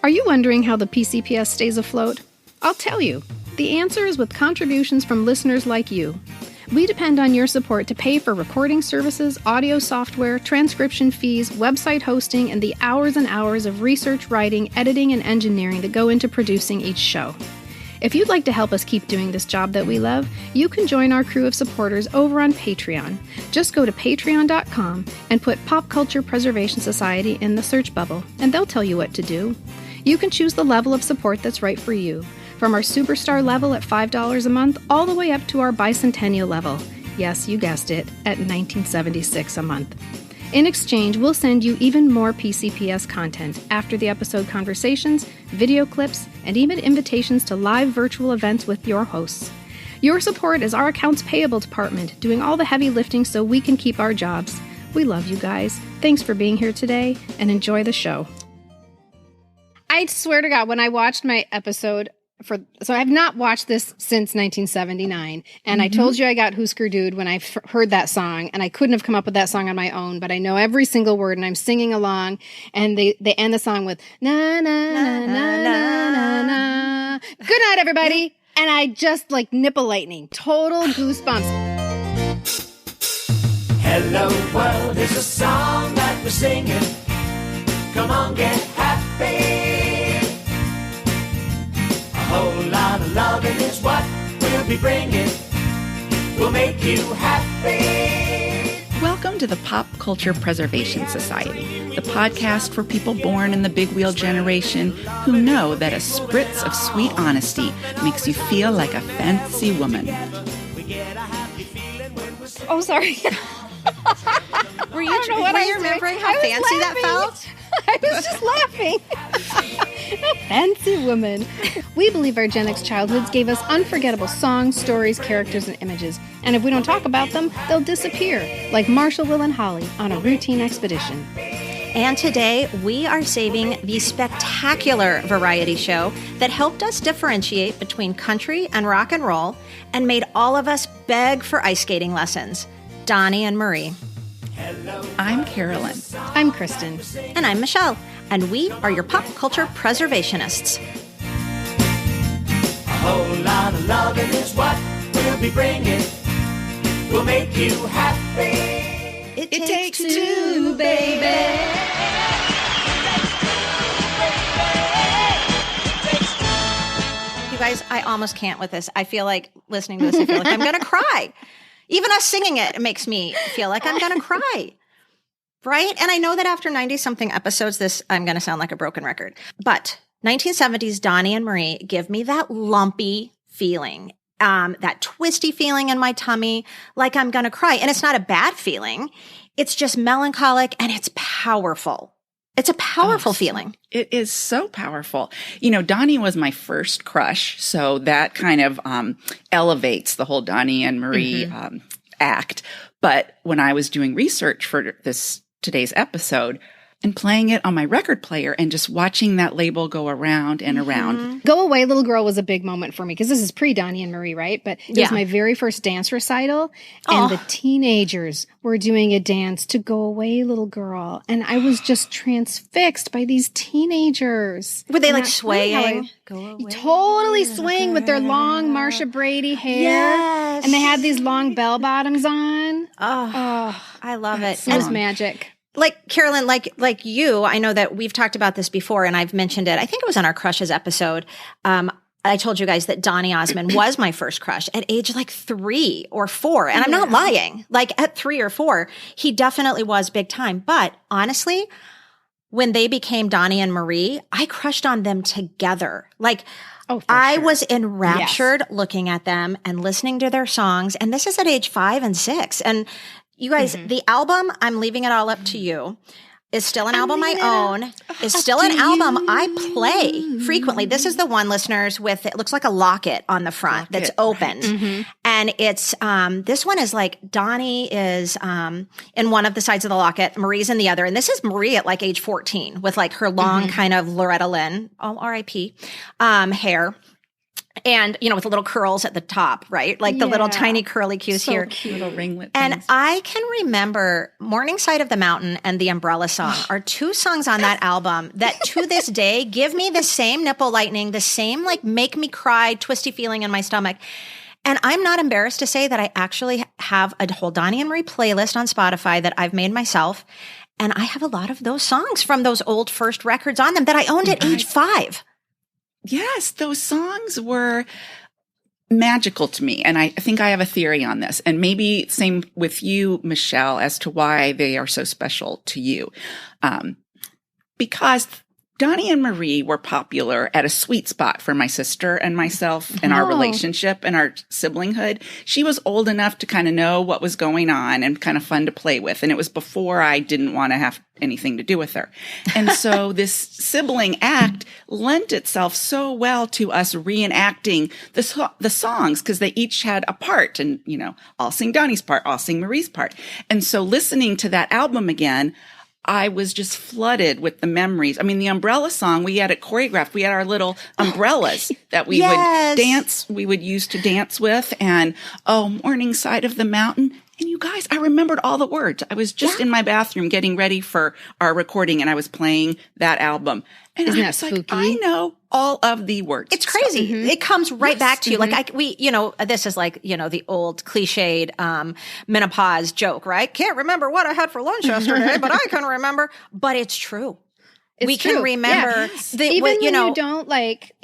Are you wondering how the PCPS stays afloat? I'll tell you. The answer is with contributions from listeners like you. We depend on your support to pay for recording services, audio software, transcription fees, website hosting, and the hours and hours of research, writing, editing, and engineering that go into producing each show. If you'd like to help us keep doing this job that we love, you can join our crew of supporters over on Patreon. Just go to patreon.com and put Pop Culture Preservation Society in the search bubble, and they'll tell you what to do. You can choose the level of support that's right for you, from our superstar level at $5 a month all the way up to our bicentennial level. Yes, you guessed it, at $19.76 a month. In exchange, we'll send you even more PCPS content, after the episode conversations, video clips, and even invitations to live virtual events with your hosts. Your support is our accounts payable department, doing all the heavy lifting so we can keep our jobs. We love you guys. Thanks for being here today, and enjoy the show. I swear to God, when I watched my episode, so I have not watched this since 1979, and I told you I got Husker Dude when I heard that song, and I couldn't have come up with that song on my own, but I know every single word, and I'm singing along, and they end the song with na na na na na na na. Good night, everybody, and I just like nipple lightning, total goosebumps. Hello world is a song that we're singing. Come on, get happy. A whole lot of loving is what we'll be bringing. We'll make you happy. Welcome to the Pop Culture Preservation Society, the podcast for people born in the big wheel generation who know that a spritz of sweet honesty makes you feel like a fancy woman. Oh, sorry. Were you remembering how fancy that felt? I was just laughing. A fancy woman. We believe our Gen X childhoods gave us unforgettable songs, stories, characters, and images. And if we don't talk about them, they'll disappear, like Marshall, Will, and Holly on a routine expedition. And today, we are saving the spectacular variety show that helped us differentiate between country and rock and roll and made all of us beg for ice skating lessons. Donny and Marie. I'm Carolyn. I'm Kristen. And I'm Michelle. And we are your pop culture preservationists. A whole lot of loving is what we'll be bringing. We'll make you happy. It takes two, baby. You guys, I almost can't with this. I feel like listening to this, I feel like I'm going to cry. Even us singing it makes me feel like I'm going to cry. Right? And I know that after 90-something episodes, I'm going to sound like a broken record. But 1970s Donny and Marie give me that lumpy feeling, that twisty feeling in my tummy, like I'm going to cry. And it's not a bad feeling. It's just melancholic and it's powerful. It's a powerful feeling. It is so powerful. You know, Donny was my first crush, so that kind of elevates the whole Donny and Marie act. But when I was doing research for today's episode and playing it on my record player and just watching that label go around and around. Go Away, Little Girl was a big moment for me because this is pre-Donny and Marie, right? But it was my very first dance recital, and the teenagers were doing a dance to Go Away, Little Girl. And I was just transfixed by these teenagers. Were they like swaying? Go away, totally swing with their long Marsha Brady hair. Yes. And they had these long bell bottoms on. Oh, I love it. It was magic. Like Carolyn, like you, I know that we've talked about this before and I've mentioned it. I think it was on our Crushes episode. I told you guys that Donny Osmond was my first crush at age like 3 or 4. And I'm not lying. Like at 3 or 4, he definitely was big time. But honestly, when they became Donny and Marie, I crushed on them together. Like I was enraptured looking at them and listening to their songs. And this is at age 5 and 6. And you guys, the album, I'm leaving it all up to you, is still an album I own, is still an album I play frequently. This is the one, listeners, with, it looks like a locket on the front that's opened. Right. And it's, this one is like, Donny is in one of the sides of the locket, Marie's in the other. And this is Marie at like age 14 with like her long kind of Loretta Lynn, R.I.P., hair. And, with little curls at the top, right? Like the little tiny curly cues So here. cute. Little ringlet And things. I can remember Morning Side of the Mountain and The Umbrella Song are two songs on that album that to this day give me the same nipple lightning, the same like make me cry, twisty feeling in my stomach. And I'm not embarrassed to say that I actually have a whole Donny and Marie playlist on Spotify that I've made myself. And I have a lot of those songs from those old first records on them that I owned at age 5. Yes, those songs were magical to me. And I think I have a theory on this. And maybe same with you, Michelle, as to why they are so special to you. Because Donny and Marie were popular at a sweet spot for my sister and myself and our relationship and our siblinghood. She was old enough to kind of know what was going on and kind of fun to play with. And it was before I didn't want to have anything to do with her. And so this sibling act lent itself so well to us reenacting the songs because they each had a part. And, I'll sing Donny's part, I'll sing Marie's part. And so listening to that album again, I was just flooded with the memories. I mean, the umbrella song, we had it choreographed. We had our little umbrellas that we would use to dance with. And, Morning Side of the Mountain. And you guys, I remembered all the words. I was just in my bathroom getting ready for our recording and I was playing that album. And Isn't I that was spooky? like, I know all of the words. It's crazy. It comes right back to you. Like this is like, the old cliched menopause joke, right? Can't remember what I had for lunch yesterday, but I can remember. But it's true. We true. can remember even when you don't like,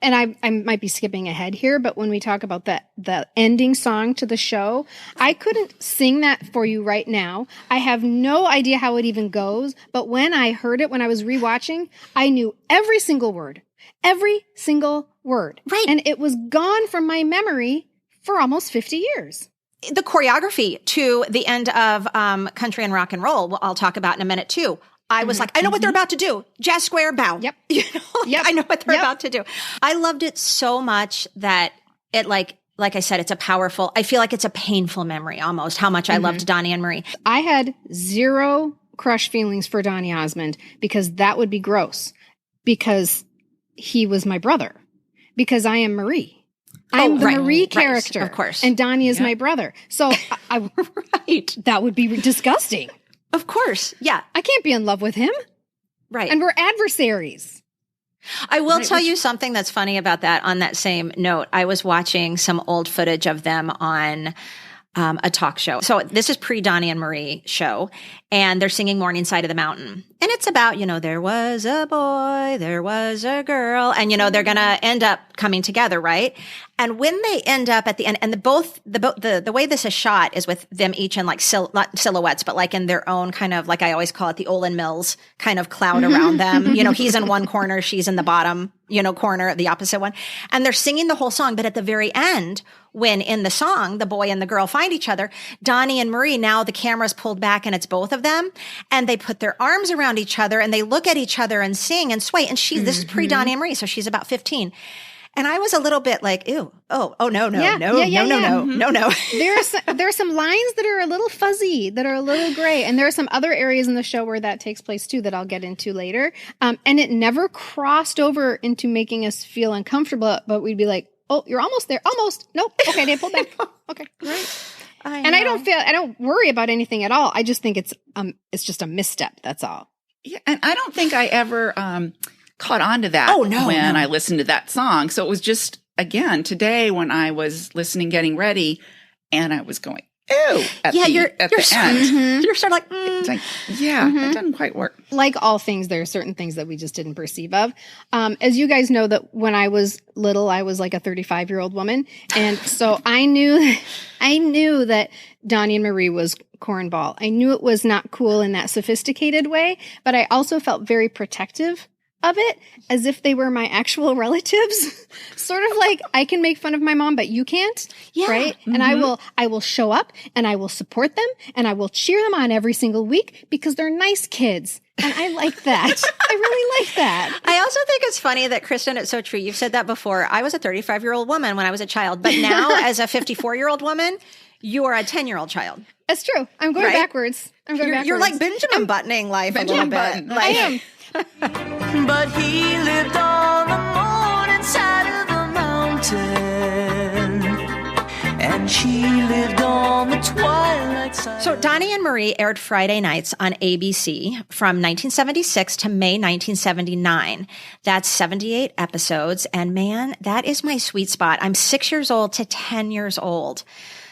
and I might be skipping ahead here, but when we talk about the ending song to the show, I couldn't sing that for you right now. I have no idea how it even goes, but when I heard it, when I was rewatching, I knew every single word. Every single word. Right. And it was gone from my memory for almost 50 years. The choreography to the end of Country and Rock and Roll, I'll talk about in a minute too. I was like, I know what they're about to do. Jazz square bow. Yep. I know what they're about to do. I loved it so much that it like I said, it's I feel like it's a painful memory almost, how much I loved Donny and Marie. I had zero crush feelings for Donny Osmond because that would be gross. Because he was my brother. Because I am Marie. I'm the Marie character. Of course. And Donny is my brother. So I that would be disgusting. Of course. Yeah. I can't be in love with him. Right. And we're adversaries. I will tell you something that's funny about that on that same note. I was watching some old footage of them on a talk show. So this is pre-Donny and Marie show, and they're singing Morning Side of the Mountain. And it's about, there was a boy, there was a girl, and, they're going to end up coming together, right? And when they end up at the end, and the way this is shot is with them each in like not silhouettes, but like in their own kind of, like I always call it the Olin Mills kind of cloud around them. He's in one corner, she's in the bottom, corner, the opposite one. And they're singing the whole song. But at the very end, when in the song, the boy and the girl find each other, Donny and Marie, now the camera's pulled back and it's both of them. And they put their arms around each other and they look at each other and sing and sway. And this is pre-Donny and Marie, so she's about 15. And I was a little bit like, ew, no. No. There are some lines that are a little fuzzy, that are a little gray. And there are some other areas in the show where that takes place too that I'll get into later. And it never crossed over into making us feel uncomfortable, but we'd be like, oh, you're almost there. Almost. Nope. Okay, they pulled back. Okay. Right. I don't worry about anything at all. I just think it's just a misstep. That's all. Yeah. And I don't think I ever caught on to that when I listened to that song. So it was just, again, today when I was listening, getting ready, and I was going, ew, at the end. You're sort of like, It's like, it doesn't quite work. Like all things, there are certain things that we just didn't perceive of. As you guys know, that when I was little, I was like a 35-year-old woman. And so I knew that Donny and Marie was cornball. I knew it was not cool in that sophisticated way, but I also felt very protective of it, as if they were my actual relatives. Sort of like, I can make fun of my mom, but you can't. Yeah. Right? And I will show up and I will support them and I will cheer them on every single week because they're nice kids. And I like that. I really like that. I also think it's funny that, Kristen, it's so true. You've said that before. I was a 35-year-old woman when I was a child, but now as a 54-year-old woman, you are a 10-year-old child. That's true. I'm going backwards. You're like Benjamin buttoning life a little bit. I am. But he lived on the morning side of the mountain. So Donny and Marie aired Friday nights on ABC from 1976 to May 1979. That's 78 episodes. And man, that is my sweet spot. I'm 6 years old to 10 years old.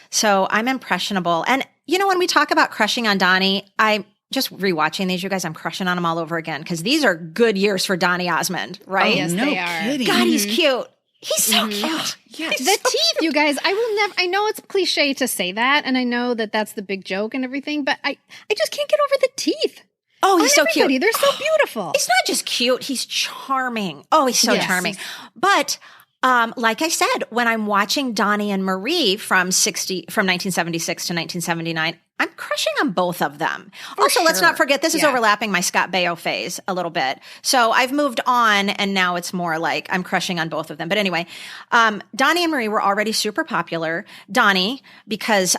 So I'm impressionable. And you know, when we talk about crushing on Donny, I just rewatching these, you guys, I'm crushing on them all over again because these are good years for Donny Osmond, right? Oh, yes, no they are. kidding. God, he's cute. He's so cute. Yes. The teeth, you guys, I know it's cliche to say that, and I know that that's the big joke and everything, but I just can't get over the teeth. Oh, he's so cute. They're so beautiful. He's not just cute, he's charming. Oh, he's so charming. But like I said, when I'm watching Donny and Marie from 1976 to 1979, I'm crushing on both of them. Also, let's not forget, this is overlapping my Scott Baio phase a little bit. So I've moved on, and now it's more like I'm crushing on both of them. But anyway, Donny and Marie were already super popular. Donny, because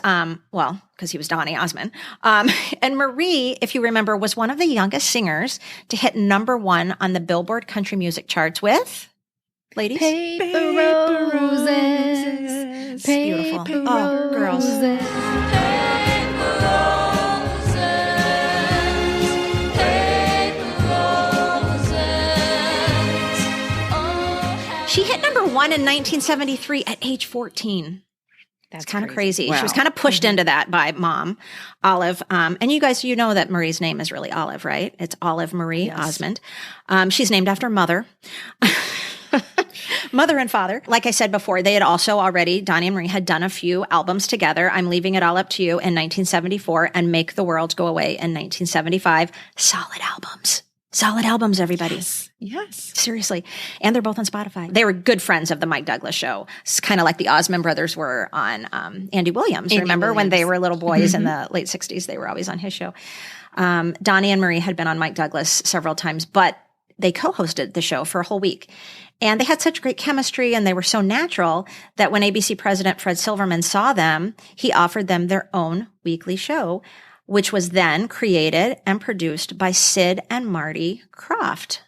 he was Donny Osmond. And Marie, if you remember, was one of the youngest singers to hit #1 on the Billboard country music charts with... Ladies? Paper roses. Beautiful. Oh, girls. She hit #1 in 1973 at age 14. That's kind of crazy. Wow. She was kind of pushed into that by mom, Olive. And you guys, you know that Marie's name is really Olive, right? It's Olive Marie Osmond. She's named after mother. Mother and father. Like I said before, they had also already, Donny and Marie had done a few albums together. I'm Leaving It All Up to You in 1974 and Make the World Go Away in 1975. Solid albums. Solid albums, everybody. Yes. Seriously. And they're both on Spotify. They were good friends of the Mike Douglas show. It's kind of like the Osmond brothers were on Andy Williams. Remember when they were little boys in the late 60s? They were always on his show. Donny and Marie had been on Mike Douglas several times, but they co-hosted the show for a whole week. And they had such great chemistry and they were so natural that when ABC president Fred Silverman saw them, he offered them their own weekly show, which was then created and produced by Sid and Marty Krofft.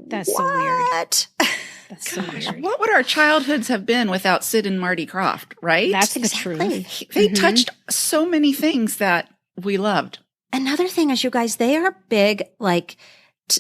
That's so weird. That's so weird. What would our childhoods have been without Sid and Marty Krofft, right? That's the truth. They touched so many things that we loved. Another thing is, you guys, they are big, like,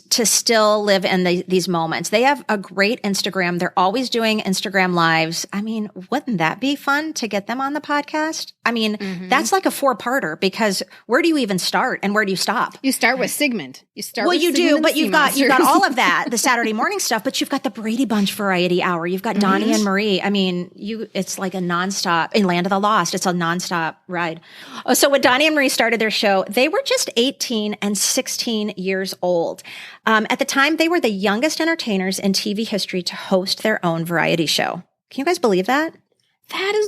to still live in these moments. They have a great Instagram. They're always doing Instagram lives. I mean, wouldn't that be fun to get them on the podcast? I mean, that's like a 4-parter because where do you even start and where do you stop? You start with Sigmund. You start well, with you Sigmund do, but you've got all of that, the Saturday morning stuff, but you've got the Brady Bunch variety hour. You've got Donny and Marie. I mean, it's like a nonstop in Land of the Lost. It's a nonstop ride. Oh, so when Donny and Marie started their show, they were just 18 and 16 years old. At the time, they were the youngest entertainers in TV history to host their own variety show. Can you guys believe that?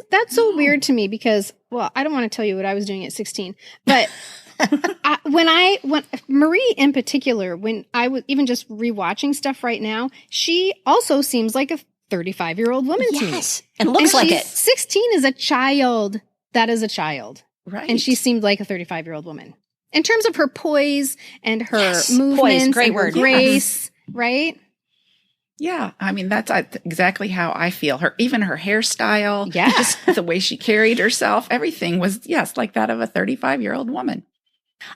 That's so weird to me because, well, I don't want to tell you what I was doing at 16, but when Marie in particular, when I was even just rewatching stuff right now, she also seems like a 35-year-old woman to me. Yes, and looks like it. 16 is a child. That is a child. Right. And she seemed like a 35-year-old woman. In terms of her poise and her movements poise, great and her word. grace, right? Yeah, I mean, that's exactly how I feel. Even her hairstyle, Yeah. just the way she carried herself, everything was, yes, like that of a 35-year-old woman.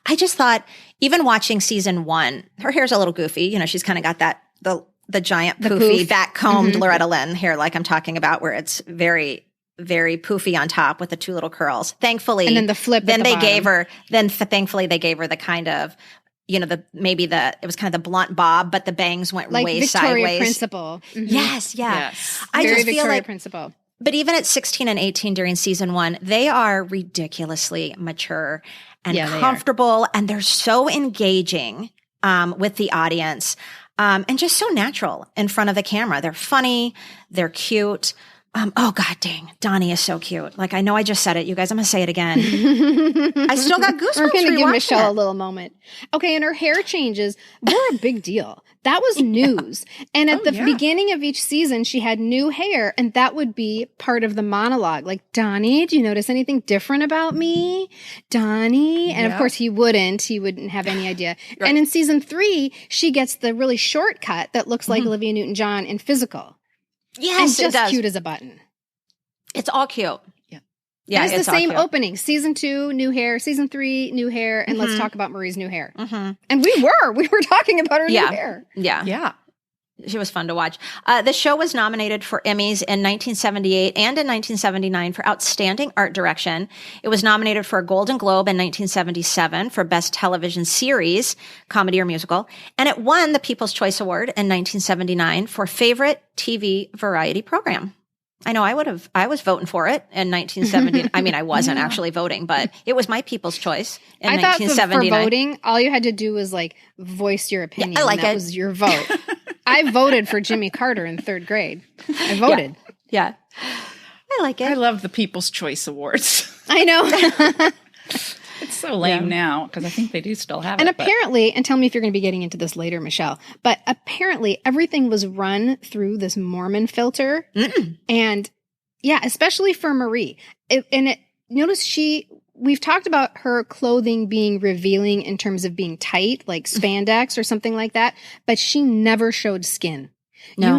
I just thought, even watching season 1, her hair's a little goofy. You know, she's kind of got that, the giant poofy, back-combed Loretta Lynn hair like I'm talking about, where it's very, very poofy on top with the 2 little curls. Thankfully. And then the flip at Then the they bottom. gave her, thankfully they gave her the kind of, you know, it was kind of the blunt bob, but the bangs went Like way Victoria sideways. Principal. Mhm. Yes, yeah. Yes. I Very just Victoria feel like, Principal. but even at 16 and 18 during season 1, they are ridiculously mature and Yeah, they are. comfortable, and they're so engaging with the audience and just so natural in front of the camera. They're funny. They're cute. Oh, God dang. Donny is so cute. Like, I know I just said it. You guys, I'm going to say it again. I still got goosebumps. We're going to give rewatching Michelle it. a little moment. Okay, and her hair changes were a big deal. That was news. And at the beginning of each season, she had new hair, and that would be part of the monologue. Like, Donny, do you notice anything different about me? Donny? And of course, he wouldn't. He wouldn't have any idea. Right. And in season 3, she gets the really short cut that looks like Olivia Newton-John in Physical. Yes, and it does. cute as a button. It's all cute. Yeah. Yeah, it's the it's all same cute. opening. Season 2, new hair. Season 3, new hair. And let's talk about Marie's new hair. And we were talking about her new hair. Yeah. Yeah. She was fun to watch. The show was nominated for Emmys in 1978 and in 1979 for Outstanding Art Direction. It was nominated for a Golden Globe in 1977 for Best Television Series, Comedy or Musical. And it won the People's Choice Award in 1979 for Favorite TV Variety Program. I know I was voting for it in 1970. I mean, I wasn't actually voting, but it was my People's Choice in I thought 1979. for voting, all you had to do was like voice your opinion. Yeah, I like that it. was your vote. I voted for Jimmy Carter in 3rd grade. I voted. Yeah. I like it. I love the People's Choice Awards. I know. It's so lame now because I think they do still have And it. apparently, and tell me if you're going to be getting into this later, Michelle, but apparently everything was run through this Mormon filter. And yeah, especially for Marie. Notice we've talked about her clothing being revealing in terms of being tight, like spandex or something like that, but she never showed skin. No.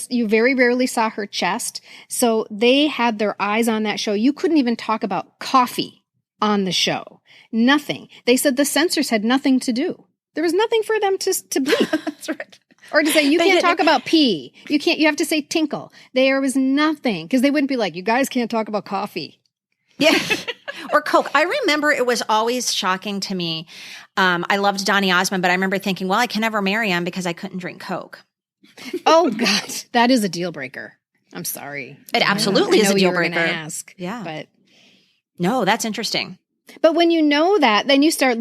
You very rarely saw her chest. So they had their eyes on that show. You couldn't even talk about coffee on the show. Nothing. They said the censors had nothing to do. There was nothing for them to bleep. That's right. Or to say, you can't talk about pee. You have to say tinkle. There was nothing. Because they wouldn't be like, you guys can't talk about coffee. Yeah. Or Coke. I remember it was always shocking to me. I loved Donny Osmond, but I remember thinking, well, I can never marry him because I couldn't drink Coke. Oh, God. That is a deal breaker. I'm sorry. It absolutely is a deal breaker. I ask. Yeah. But no, that's interesting. But when you know that, then you start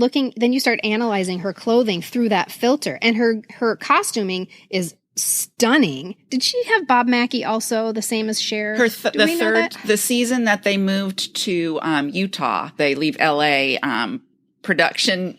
analyzing her clothing through that filter. And her costuming is stunning. Did she have Bob Mackie also, the same as Cher? The season that they moved to Utah, they leave LA production,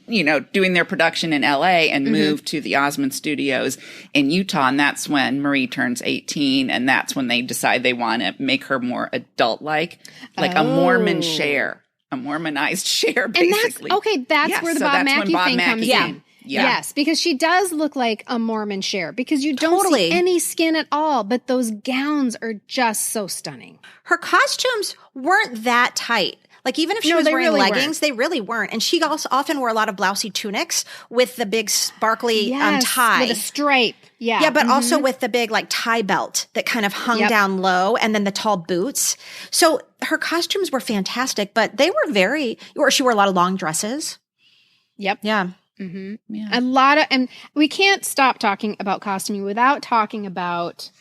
doing their production in LA and moved to the Osmond Studios in Utah. And that's when Marie turns 18. And that's when they decide they want to make her more adult-like, like a Mormon Cher. A Mormonized Cher, basically. That's where the Bob Mackie thing comes in. Yeah. Yes, because she does look like a Mormon Cher because you don't see any skin at all, but those gowns are just so stunning. Her costumes weren't that tight. Like even if she was wearing leggings, they really weren't. And she also often wore a lot of blousy tunics with the big sparkly tie. With a stripe. Yeah. Yeah, but also with the big like tie belt that kind of hung down low and then the tall boots. So her costumes were fantastic, but they were she wore a lot of long dresses. Yep. Yeah. Mm-hmm. Yeah. And we can't stop talking about costuming without talking about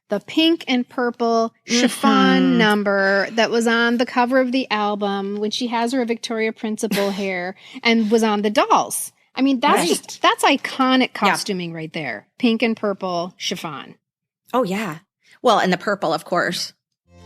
the pink and purple chiffon number that was on the cover of the album when she has her Victoria Principal hair and was on the dolls. I mean, that's iconic costuming right there. Pink and purple chiffon. Oh, yeah. Well, and the purple, of course.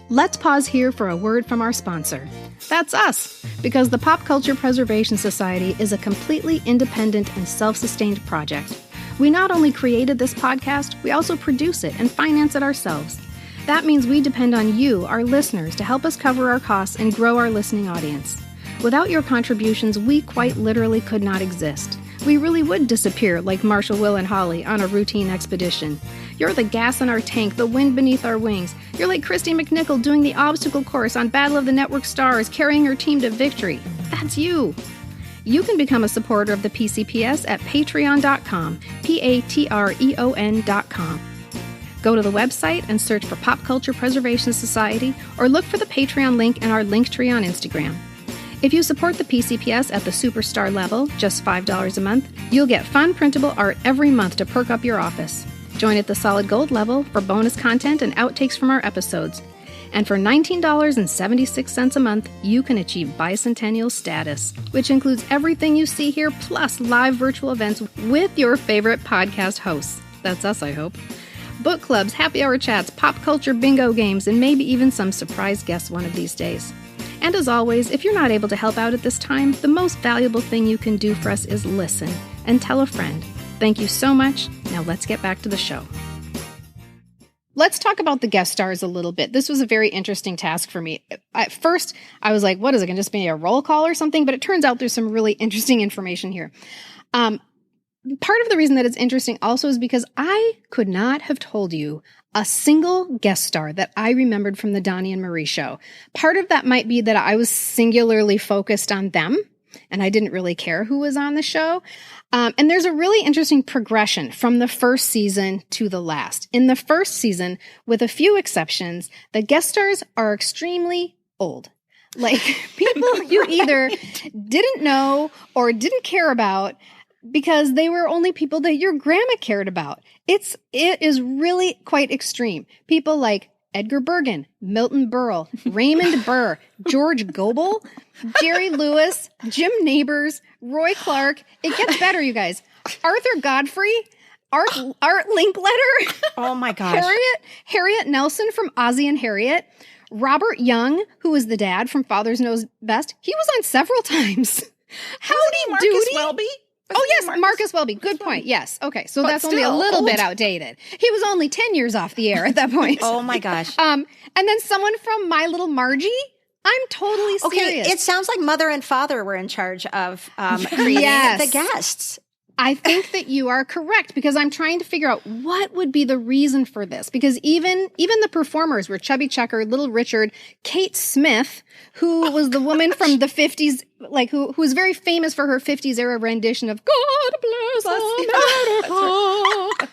Let's pause here for a word from our sponsor. That's us, because the Pop Culture Preservation Society is a completely independent and self-sustained project. We not only created this podcast, we also produce it and finance it ourselves. That means we depend on you, our listeners, to help us cover our costs and grow our listening audience. Without your contributions, we quite literally could not exist. We really would disappear like Marshall, Will, and Holly on a routine expedition. You're the gas in our tank, the wind beneath our wings. You're like Christy McNichol doing the obstacle course on Battle of the Network Stars, carrying her team to victory. That's you. You can become a supporter of the PCPS at patreon.com, patreon.com. Go to the website and search for Pop Culture Preservation Society or look for the Patreon link in our Linktree on Instagram. If you support the PCPS at the superstar level, just $5 a month, you'll get fun printable art every month to perk up your office. Join at the solid gold level for bonus content and outtakes from our episodes. And for $19.76 a month, you can achieve bicentennial status, which includes everything you see here, plus live virtual events with your favorite podcast hosts. That's us, I hope. Book clubs, happy hour chats, pop culture bingo games, and maybe even some surprise guests one of these days. And as always, if you're not able to help out at this time, the most valuable thing you can do for us is listen and tell a friend. Thank you so much. Now let's get back to the show. Let's talk about the guest stars a little bit. This was a very interesting task for me. At first, I was like, what is it going to just be a roll call or something? But it turns out there's some really interesting information here. part of the reason that it's interesting also is because I could not have told you a single guest star that I remembered from the Donny and Marie show. Part of that might be that I was singularly focused on them, and I didn't really care who was on the show. And there's a really interesting progression from the first season to the last. In the first season, with a few exceptions, the guest stars are extremely old. Like people you either didn't know or didn't care about, because they were only people that your grandma cared about. It is really quite extreme. People like Edgar Bergen, Milton Berle, Raymond Burr, George Gobel, Jerry Lewis, Jim Neighbors, Roy Clark. It gets better, you guys. Arthur Godfrey, Art Linkletter. Oh my gosh. Harriet Nelson from Ozzie and Harriet. Robert Young, who was the dad from Father's Knows Best. He was on several times. Howdy Marcus Doody. Welby? Oh, yes, Marcus Welby. Good point. Yes. Okay. So that's only a little bit outdated. He was only 10 years off the air at that point. Oh, my gosh. And then someone from My Little Margie. I'm totally serious. Okay, it sounds like mother and father were in charge of creating the guests. I think that you are correct, because I'm trying to figure out what would be the reason for this. Because even the performers were Chubby Checker, Little Richard, Kate Smith, who was the woman from the 50s, like who was very famous for her 50s era rendition of God Bless America.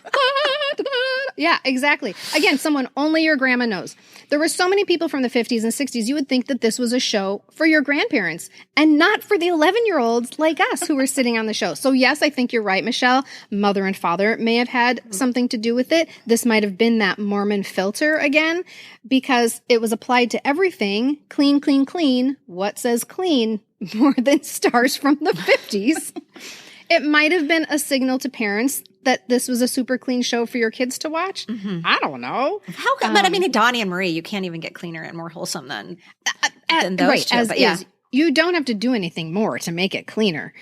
Yeah, exactly. Again, someone only your grandma knows. There were so many people from the 50s and 60s, you would think that this was a show for your grandparents and not for the 11-year-olds like us who were sitting on the show. So yes, I think you're right, Michelle. Mother and father may have had something to do with it. This might have been that Mormon filter again, because it was applied to everything. Clean, clean, clean. What says clean more than stars from the 50s? It might have been a signal to parents that this was a super clean show for your kids to watch. Mm-hmm. I don't know. How come? But I mean, Donny and Marie, you can't even get cleaner and more wholesome than those two. But yeah. You don't have to do anything more to make it cleaner.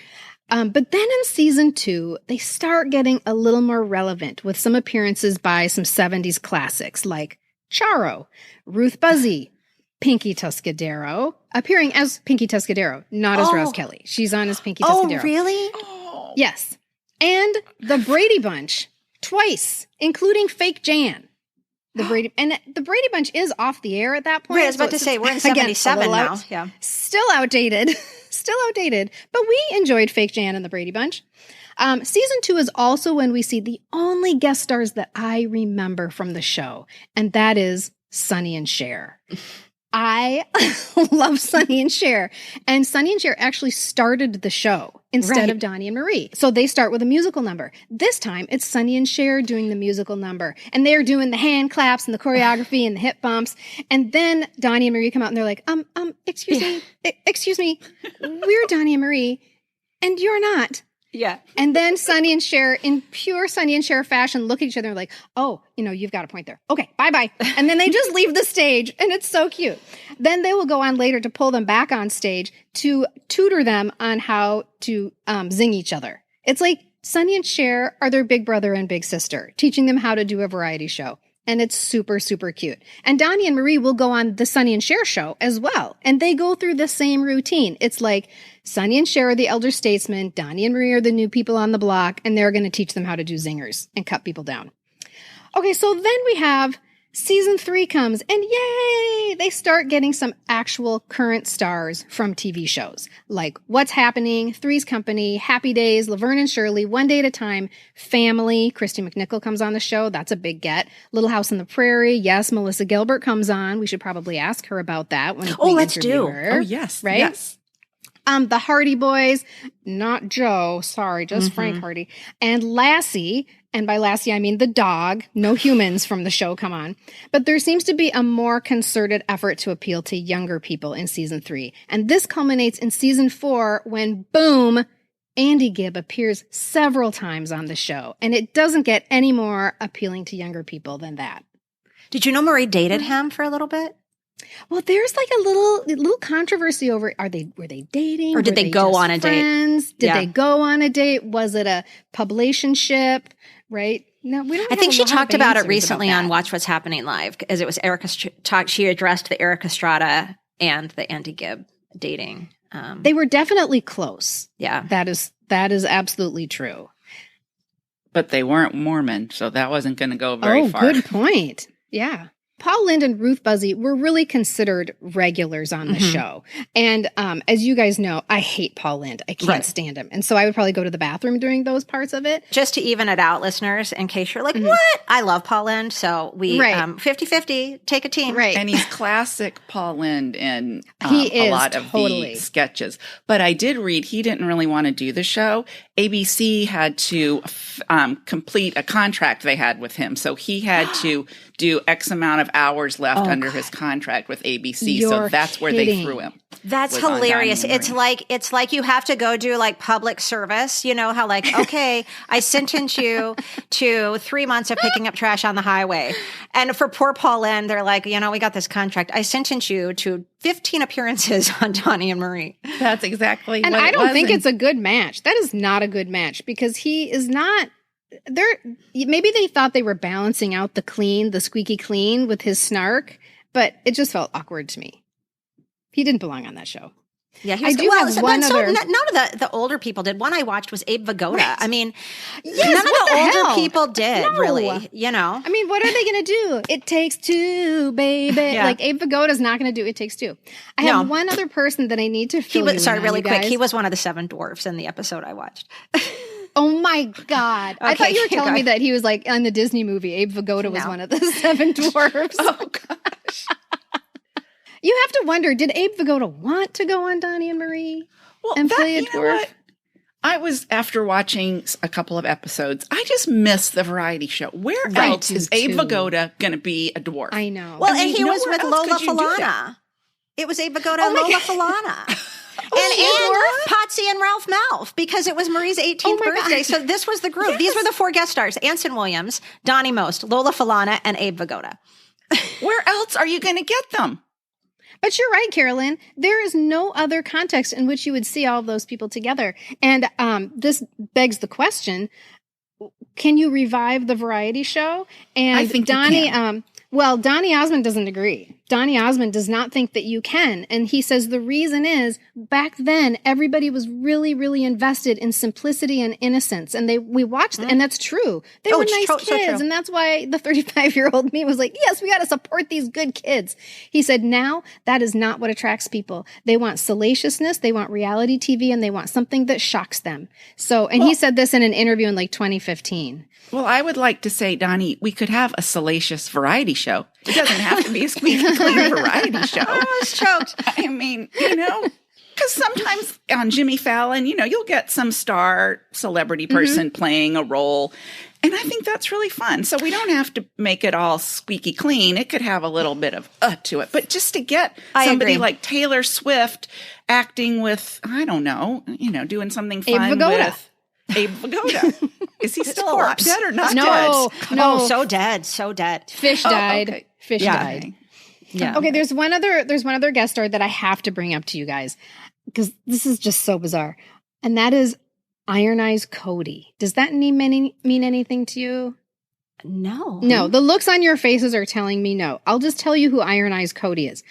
But then in season 2, they start getting a little more relevant with some appearances by some 70s classics like Charo, Ruth Buzzy, Pinky Tuscadero, appearing as Pinky Tuscadero, not as Roz Kelly. She's on as Pinky Tuscadero. Oh, really? Yes. And the Brady Bunch twice, including Fake Jan. The Brady Bunch is off the air at that point. Right, I was about to say, we're in 77 now. Yeah. Still outdated. But we enjoyed Fake Jan and the Brady Bunch. Season 2 is also when we see the only guest stars that I remember from the show, and that is Sonny and Cher. I love Sonny and Cher. And Sonny and Cher actually started the show instead of Donny and Marie. So they start with a musical number. This time it's Sonny and Cher doing the musical number. And they're doing the hand claps and the choreography and the hip bumps. And then Donny and Marie come out and they're like, excuse me, we're Donny and Marie and you're not. Yeah. And then Sonny and Cher, in pure Sonny and Cher fashion, look at each other and like, oh, you've got a point there. Okay, bye-bye. And then they just leave the stage, and it's so cute. Then they will go on later to pull them back on stage to tutor them on how to zing each other. It's like Sonny and Cher are their big brother and big sister, teaching them how to do a variety show. And it's super, super cute. And Donny and Marie will go on the Sonny and Cher show as well. And they go through the same routine. It's like Sonny and Cher are the elder statesmen, Donny and Marie are the new people on the block, and they're going to teach them how to do zingers and cut people down. Okay, so then we have season 3 comes, and yay! They start getting some actual current stars from TV shows, like What's Happening, Three's Company, Happy Days, Laverne and Shirley, One Day at a Time, Family. Christy McNichol comes on the show. That's a big get. Little House on the Prairie. Yes, Melissa Gilbert comes on. We should probably ask her about that when we let's do. Her. Oh, yes. Right? Yes. The Hardy Boys, not Joe, sorry, just Frank Hardy, and Lassie, and by Lassie I mean the dog, no humans from the show come on. But there seems to be a more concerted effort to appeal to younger people in season 3. And this culminates in season 4 when, boom, Andy Gibb appears several times on the show. And it doesn't get any more appealing to younger people than that. Did you know Marie dated him for a little bit? Well, there's like a little controversy over were they dating, or did they go on a date? Did they go on a date? Was it a publicationship? Right? No, we don't. I think she talked about it recently on Watch What's Happening Live, as it was Erica talk. She addressed the Erica Estrada and the Andy Gibb dating. They were definitely close. Yeah, that is absolutely true. But they weren't Mormon, so that wasn't going to go very far. Oh, good point. Yeah. Paul Lynde and Ruth Buzzy were really considered regulars on the show. And as you guys know, I hate Paul Lynde. I can't stand him. And so I would probably go to the bathroom during those parts of it. Just to even it out, listeners, in case you're like, what? I love Paul Lynde. So we 50-50, take a team. Right. And he's classic Paul Lynde in a lot of the sketches. But I did read he didn't really want to do the show. ABC had to complete a contract they had with him. So he had to do X amount of hours left under his contract with ABC. So that's where they threw him. That's hilarious. It's like you have to go do like public service. You know how like, okay, I sentence you to 3 months of picking up trash on the highway. And for poor Paul Lynde, they're like, you know, we got this contract. I sentence you to 15 appearances on Donny and Marie. That's exactly and what I it don't was. think it's a good match. That is not a good match because he is not there. Maybe they thought they were balancing out the squeaky clean with his snark, but it just felt awkward to me. He didn't belong on that show. Yeah, I do have one other. None of the older people did. One I watched was Abe Vigoda. Right. I mean, yes, none of the older hell? people did, No. really, you know. I mean, what are they going to do? It Takes Two, baby. Yeah. Like Abe Vigoda's not going to do It Takes Two. I have one other person that I need to fill you in on, really you quick. guys. He was one of the 7 dwarfs in the episode I watched. Oh my God. I thought you were keep telling me going. that he was like in the Disney movie. Abe Vigoda was one of the 7 dwarfs. Oh, gosh. You have to wonder, did Abe Vigoda want to go on Donny and Marie and play a you know dwarf? what? I was, after watching a couple of episodes, I just missed the variety show. Where else is Abe Vigoda going to be a dwarf? I know. Well, I mean, and he was nowhere with else Lola could you do that. Falana. It was Abe Vigoda and Lola Falana. Oh, and Potsy and Ralph Malph, because it was Marie's 18th birthday. So this was the group. Yes. These were the 4 guest stars: Anson Williams, Donnie Most, Lola Falana, and Abe Vigoda. Where else are you going to get them? But you're right, Carolyn. There is no other context in which you would see all of those people together. And this begs the question, can you revive the variety show? And I think Donny, you can. Donny Osmond doesn't agree. Donny Osmond does not think that you can. And he says the reason is back then, everybody was really, really invested in simplicity and innocence. And we watched, and that's true. They were nice kids. So true. And that's why the 35-year-old me was like, yes, we got to support these good kids. He said, now that is not what attracts people. They want salaciousness. They want reality TV, and they want something that shocks them. So, and he said this in an interview in like 2015. Well, I would like to say, Donnie, we could have a salacious variety show. It doesn't have to be a squeaky clean variety show. I was choked. I mean, you know, because sometimes on Jimmy Fallon, you know, you'll get some star celebrity person playing a role. And I think that's really fun. So we don't have to make it all squeaky clean. It could have a little bit of to it. But just to get somebody like Taylor Swift acting with, I don't know, you know, doing something fun with Abe Vigoda. Is he still alive? Dead or not No, dead? no. So dead. So dead. Fish died. Okay. Fish died. Yeah. Okay, there's one other guest star that I have to bring up to you guys because this is just so bizarre. And that is Iron Eyes Cody. Does that mean anything to you? No. No, the looks on your faces are telling me no. I'll just tell you who Iron Eyes Cody is.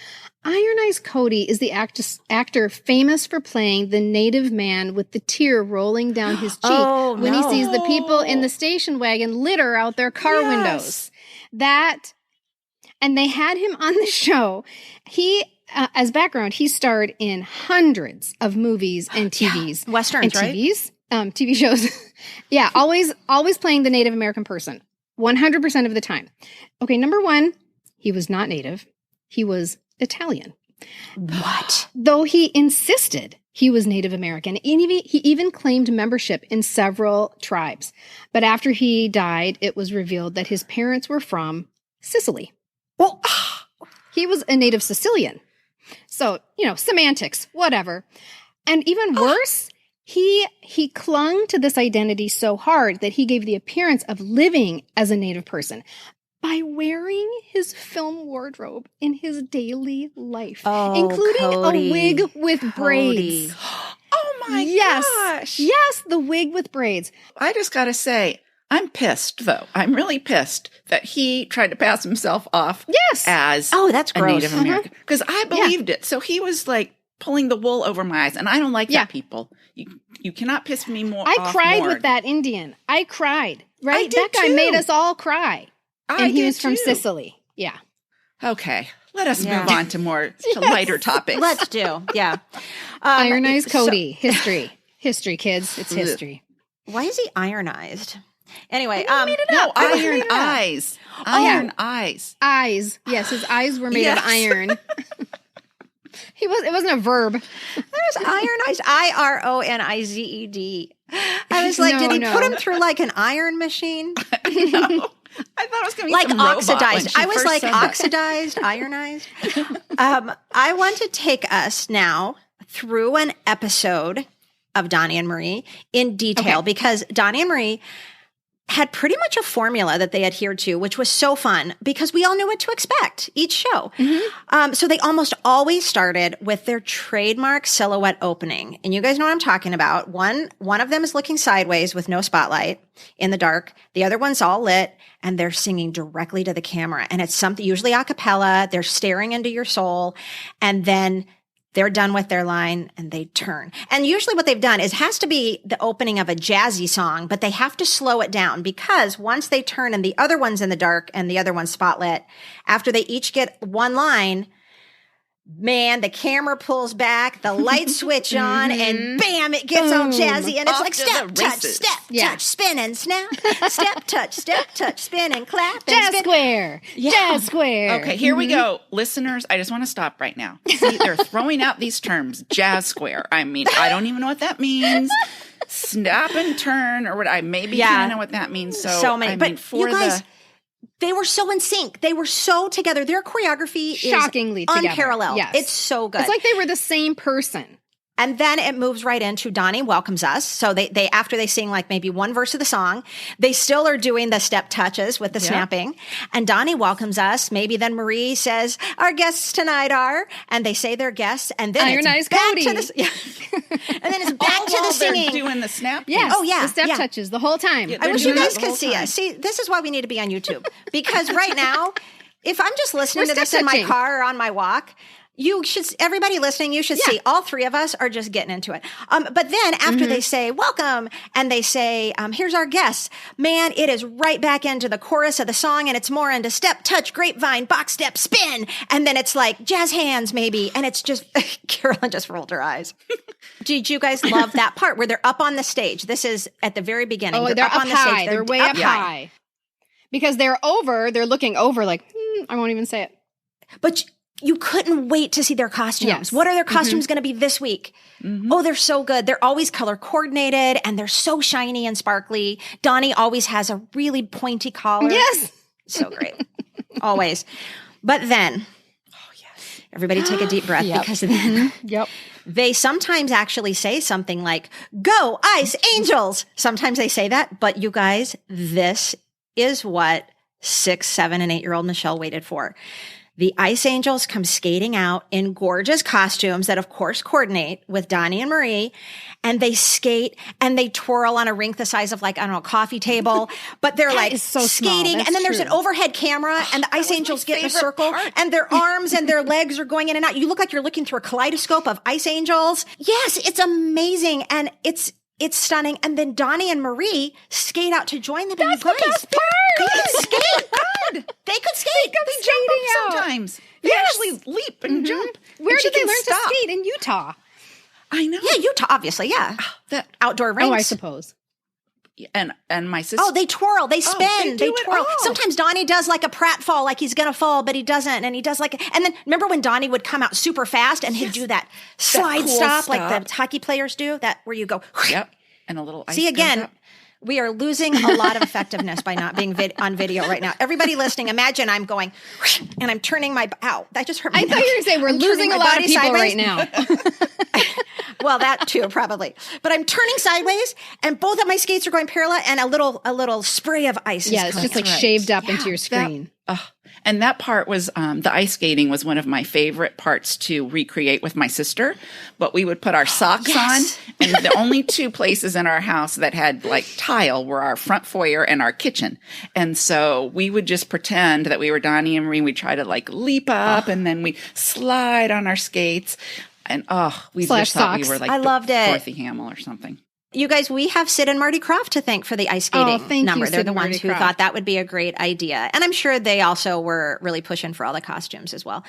Iron Eyes Cody is the actor famous for playing the native man with the tear rolling down his cheek when he sees the people in the station wagon litter out their car windows. And they had him on the show. He, as background, he starred in hundreds of movies and TVs. Westerns, and TVs, TV shows. Yeah, always playing the Native American person. 100% of the time. Okay, number 1, he was not Native. He was Italian. What? Though he insisted he was Native American. He even claimed membership in several tribes. But after he died, it was revealed that his parents were from Sicily. Well, he was a native Sicilian. So, you know, semantics, whatever. And even worse, he clung to this identity so hard that he gave the appearance of living as a native person by wearing his film wardrobe in his daily life, including Cody. a wig with braids. Oh my gosh. Yes, the wig with braids. I just got to say, I'm pissed, though. I'm really pissed that he tried to pass himself off as that's a gross. Native American. Because I believed it. So he was like pulling the wool over my eyes. And I don't like that, people. You cannot piss me more I off cried more. with that Indian. I cried. right? did That guy too. made us all cry. I And he did was from too. Sicily. Yeah. Okay. Let us Yeah. move on to more to lighter topics. Let's do. Yeah. Ironized so- Cody. History. History, kids. It's history. Why is he ironized? Anyway, No, iron eyes. Iron eyes. Eyes. Yes, his eyes were made Yes. of iron. It wasn't a verb. that was ironized. IRONIZED. I was like, No, did he no. put him through like an iron machine? No. I thought it was going to be Like some robot when oxidized. she I was first like said that. oxidized, ironized. I want to take us now through an episode of Donny and Marie in detail because Donny and Marie had pretty much a formula that they adhered to, which was so fun because we all knew what to expect each show. So they almost always started with their trademark silhouette opening. And you guys know what I'm talking about. One of them is looking sideways with no spotlight in the dark. The other one's all lit and they're singing directly to the camera. And it's something usually a cappella. They're staring into your soul. And then they're done with their line and they turn. And usually what they've done is has to be the opening of a jazzy song, but they have to slow it down because once they turn and the other one's in the dark and the other one's spotlit, after they each get one line, man, the camera pulls back, the lights switch on, and bam, it gets all jazzy. And it's Off like to step, the touch, races. step, Yeah. touch, spin and snap. Step, touch, spin and clap. And Jazz spin. Square. Yeah. Jazz Square. Okay, here we go. Listeners, I just want to stop right now. See, they're throwing out these terms, jazz square. I mean, I don't even know what that means. Snap and turn, or what I maybe Yeah. kind of know what that means. So many. I But mean, for you guys, the they were so in sync. They were so together. Their choreography Shockingly is together. unparalleled. Yes. It's so good. It's like they were the same person. And then it moves right into Donny welcomes us. So they after they sing like maybe one verse of the song, they still are doing the step touches with the snapping. And Donny welcomes us. Maybe then Marie says, "Our guests tonight are," and they say their guests, and then Ironized it's back Cody. to the and then it's back to the while they're singing. doing the snap. Yes. Oh, yeah, The step yeah. touches the whole time. Yeah, I they're wish you doing guys it the could whole see time. us. See, this is why we need to be on YouTube because right now, if I'm just listening We're to this in my step-touching. car or on my walk, everybody listening, you should see all three of us are just getting into it. But then after they say welcome and they say, here's our guests, man, it is right back into the chorus of the song and it's more into step, touch, grapevine, box step, spin. And then it's like jazz hands maybe. And it's just, Carolyn just rolled her eyes. Did you guys love that part where they're up on the stage? This is at the very beginning. Oh, they're up on the high. stage. They're way up high. Because they're looking over like, I won't even say it. But you couldn't wait to see their costumes. Yes. What are their costumes going to be this week? Oh, they're so good. They're always color coordinated and they're so shiny and sparkly. Donny always has a really pointy collar. Yes. So great. Always. But then, everybody take a deep breath because then Yep. they sometimes actually say something like, "Go, Ice Angels." Sometimes they say that, but you guys, this is what 6, 7, and 8-year-old Michelle waited for. The Ice Angels come skating out in gorgeous costumes that, of course, coordinate with Donny and Marie. And they skate and they twirl on a rink the size of, like, I don't know, a coffee table. But they're like is so small. skating. That's And then there's true. an overhead camera and the Ice was my Angels get in a favorite circle part. and their arms and their legs are going in and out. You look like you're looking through a kaleidoscope of Ice Angels. Yes, it's amazing. And it's stunning. And then Donny and Marie skate out to join them. That's the best part. They could skate. They could skate. They jump skating up out. sometimes. They Yes. actually leap and jump. Where And she did they can learn stop. to skate? In Utah. I know. Yeah, Utah, obviously. Yeah. That Outdoor rinks. Oh, I suppose. and my sister. Oh, they twirl, they spin, they they do it twirl. all. Sometimes Donny does like a pratfall, like he's gonna fall, but he doesn't, and he does like. And then remember when Donny would come out super fast and he'd do that slide cool stop, like stop. the hockey players do, that where you go. Yep. And a little ice See goes again. up. We are losing a lot of effectiveness by not being on video right now. Everybody listening, imagine I'm going and I'm turning my ow. That just hurt my I neck. thought you were going to say we're I'm losing turning a my lot of body people sideways. right now. Well, that too, probably. But I'm turning sideways, and both of my skates are going parallel, and a little spray of ice. Yeah, is it's coming just like right. shaved up into your screen. And that part was the ice skating was one of my favorite parts to recreate with my sister. But we would put our socks Yes. on, and the only two places in our house that had like tile were our front foyer and our kitchen. And so we would just pretend that we were Donny and Marie. We'd try to like leap up, and then we slide on our skates. And we Slash just thought socks. we were like I loved it. Dorothy Hamill or something. You guys, we have Sid and Marty Croft to thank for the ice skating thank you, number. Sid They're the and Marty ones who Croft. thought that would be a great idea. And I'm sure they also were really pushing for all the costumes as well.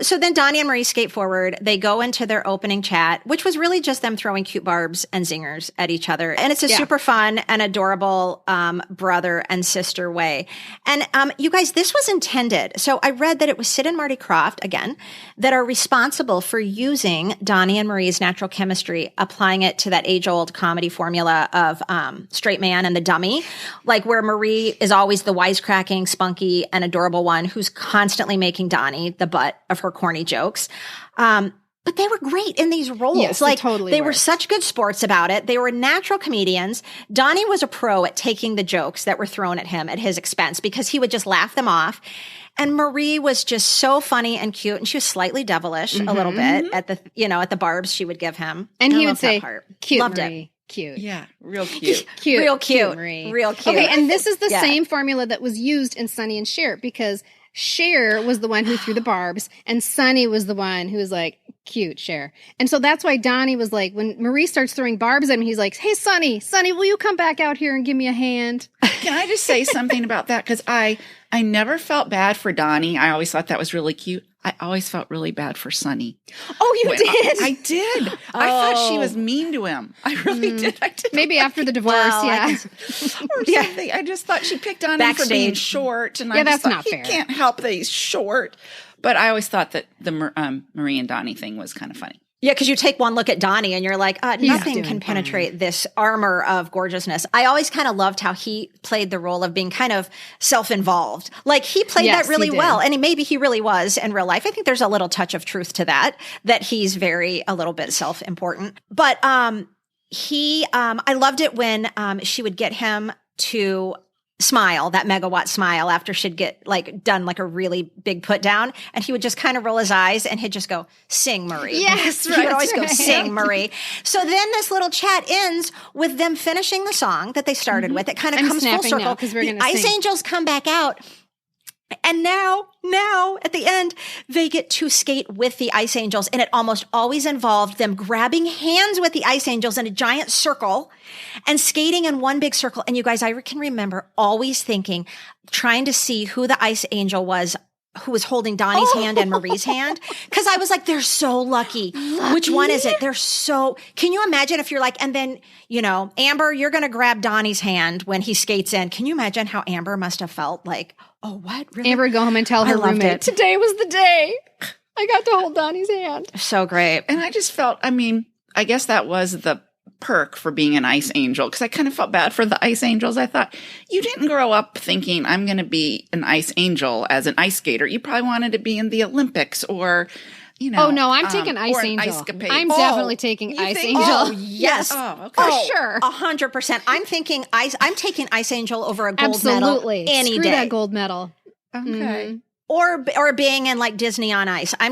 So then Donny and Marie skate forward. They go into their opening chat, which was really just them throwing cute barbs and zingers at each other. And it's a super fun and adorable brother and sister way. And you guys, this was intended. So I read that it was Sid and Marty Croft, again, that are responsible for using Donny and Marie's natural chemistry, applying it to that age-old comedy formula of straight man and the dummy, like where Marie is always the wisecracking, spunky, and adorable one who's constantly making Donny the butt of her corny jokes. But they were great in these roles. Yes, like they were such good sports about it. They were natural comedians. Donny was a pro at taking the jokes that were thrown at him at his expense because he would just laugh them off. And Marie was just so funny and cute, and she was slightly devilish a little bit at the barbs she would give him. And he I would loved that say, part. "Cute, Loved Marie. it. Cute." Yeah, real cute. Cute. Real cute. Marie. Real cute. Okay, and this is the Yeah. same formula that was used in Sonny and Cher because Cher was the one who threw the barbs and Sonny was the one who was like, "Cute, Cher." And so that's why Donny was like, when Marie starts throwing barbs at him, he's like, "Hey, Sonny, will you come back out here and give me a hand?" Can I just say something about that? Because I never felt bad for Donny. I always thought that was really cute. I always felt really bad for Sonny. Oh, you did? I did. I thought she was mean to him. I really did. I did. Maybe after the divorce, Well, yeah. Or something. I just thought she picked on him for being Backstage. short. And Yeah, I just that's thought, not he fair. can't help that he's short. But I always thought that the Marie and Donny thing was kind of funny. Yeah, because you take one look at Donny and you're like, nothing doing can fine. penetrate this armor of gorgeousness. I always kind of loved how he played the role of being kind of self-involved. Like he played Yes, that he really did. well. And maybe he really was in real life. I think there's a little touch of truth to that he's a little bit self-important. But I loved it when she would get him to smile, that megawatt smile after she'd get done a really big put down, and he would just kind of roll his eyes and he'd just go, "Sing, Marie." Yes, He would always go, right. "Sing, Marie." So then this little chat ends with them finishing the song that they started with. It kind of I'm comes full snapping now circle. 'cause we're The gonna Ice sing. Angels come back out. And now at the end, they get to skate with the Ice Angels, and it almost always involved them grabbing hands with the Ice Angels in a giant circle and skating in one big circle. And you guys, I can remember always trying to see who the Ice Angel was who was holding Donny's hand and Marie's hand. Cause I was like, they're so lucky. Which one is it? Can you imagine if you're like, and then, Amber, you're going to grab Donny's hand when he skates in. Can you imagine how Amber must have felt like, oh, what? Really? Amber would go home and tell her loved roommate, it. "Today was the day. I got to hold Donny's hand." So great. And I just felt, I guess that was the perk for being an ice angel, because I kind of felt bad for the ice angels. I thought, you didn't grow up thinking I'm going to be an ice angel as an ice skater. You probably wanted to be in the Olympics or, Oh no, I'm taking Ice or an Angel. ice-capade. I'm definitely taking you Ice think- Angel. Oh, yes. Oh, okay. For sure. 100%. I'm taking Ice Angel over a gold Absolutely. medal any Screw day. that gold medal. Okay. Or being in Disney on Ice. I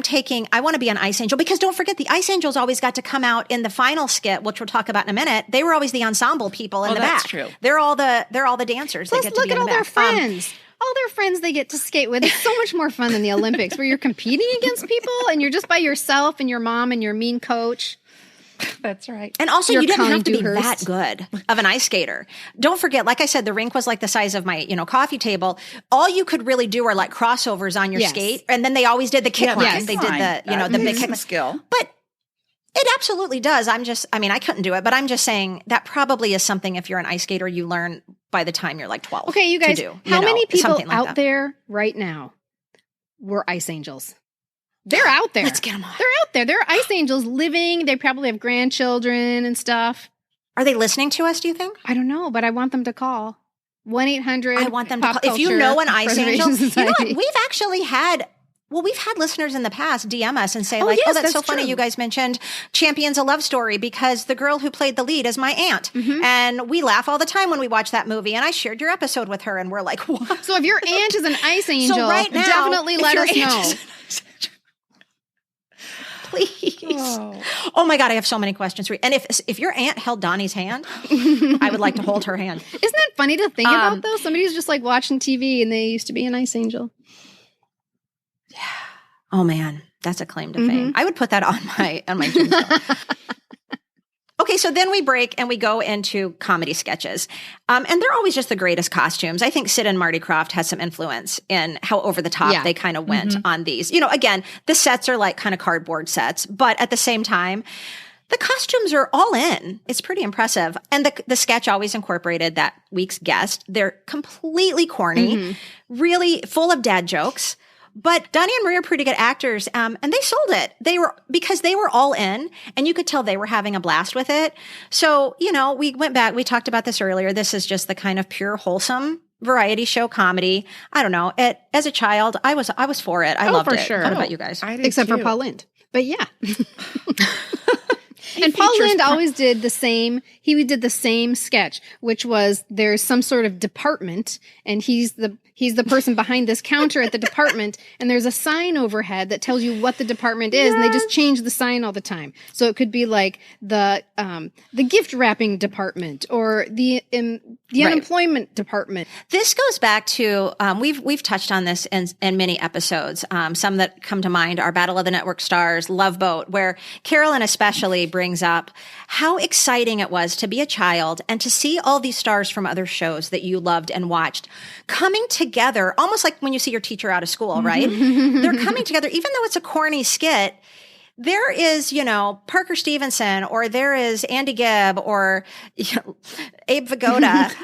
want to be an Ice Angel, because don't forget, the Ice Angels always got to come out in the final skit, which we'll talk about in a minute. They were always the ensemble people in the that's back. true. They're all the dancers. Plus, they get to look be at in all the their back. friends. All their friends they get to skate with. It's so much more fun than the Olympics, where you're competing against people and you're just by yourself and your mom and your mean coach. That's right. And also, Your you didn't Colleen have to be Dewhurst. that good of an ice skater. Don't forget, like I said, the rink was like the size of my, coffee table. All you could really do are crossovers on your Yes. skate. And then they always did the kick line. yes. They did the big kick skill. But it absolutely does. I couldn't do it, but I'm just saying that probably is something, if you're an ice skater, you learn by the time you're 12. Okay, you guys, to do, how many people something like out that. there right now were Ice Angels? They're out there. Let's get them on. They're out there. They're Ice Angels living. They probably have grandchildren and stuff. Are they listening to us, do you think? I don't know, but I want them to call 1-800. I want them to call. If you know an ice angel, you know what? We've actually had listeners in the past DM us and say yes, that's that's so funny true. you guys mentioned Champions a Love Story, because the girl who played the lead is my aunt. Mm-hmm. And we laugh all the time when we watch that movie. And I shared your episode with her and we're like, what? So if your aunt is an Ice Angel, right now, definitely if let your us aunt know. is an ice angel, please. Oh my God, I have so many questions for you. And if your aunt held Donny's hand, I would like to hold her hand. Isn't that funny to think about, though? Somebody's just watching TV and they used to be an Ice Angel. Oh man, that's a claim to Mm-hmm. fame. I would put that on my tombstone. Okay, so then we break and we go into comedy sketches. And they're always just the greatest costumes. I think Sid and Marty Krofft has some influence in how over the top they kind of went on these. You know, again, the sets are like kind of cardboard sets, but at the same time, the costumes are all in. It's pretty impressive. And the sketch always incorporated that week's guest. They're completely corny, really full of dad jokes. But Donny and Marie are pretty good actors, and they sold it. Because they were all in, and you could tell they were having a blast with it. So, you know, we went back. We talked about this earlier. This is just the kind of pure, wholesome variety show comedy. I don't know. As a child, I was for it. I loved it. Sure. What about you guys? Except for Paul Lynde. But yeah. And Paul Lynde always did the same. He did the same sketch, which was there's some sort of department, and he's the person behind this counter at the department, and there's a sign overhead that tells you what the department is, and they just change the sign all the time. So it could be like the gift wrapping department or the unemployment department. This goes back to we've touched on this in many episodes. Some that come to mind are Battle of the Network Stars, Love Boat, where Carolyn especially brings up how exciting it was to be a child and to see all these stars from other shows that you loved and watched coming together, almost like when you see your teacher out of school, right? They're coming together, even though it's a corny skit. There is, you know, Parker Stevenson, or there is Andy Gibb, or Abe Vigoda,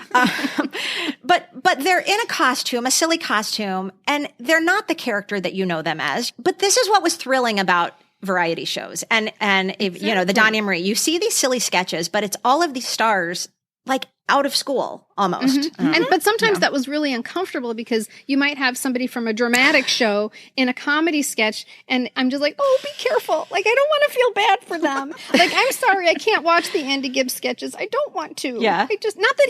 but they're in a costume, a silly costume, and they're not the character that you know them as. But this is what was thrilling about variety shows, and if, you know, the Donny and Marie. You see these silly sketches, but it's all of these stars like out of school almost. But sometimes that was really uncomfortable because you might have somebody from a dramatic show in a comedy sketch, and I'm just like, oh, be careful. Like, I don't want to feel bad for them. Like, I'm sorry, I can't watch the Andy Gibb sketches. I don't want to. Yeah. I just, not that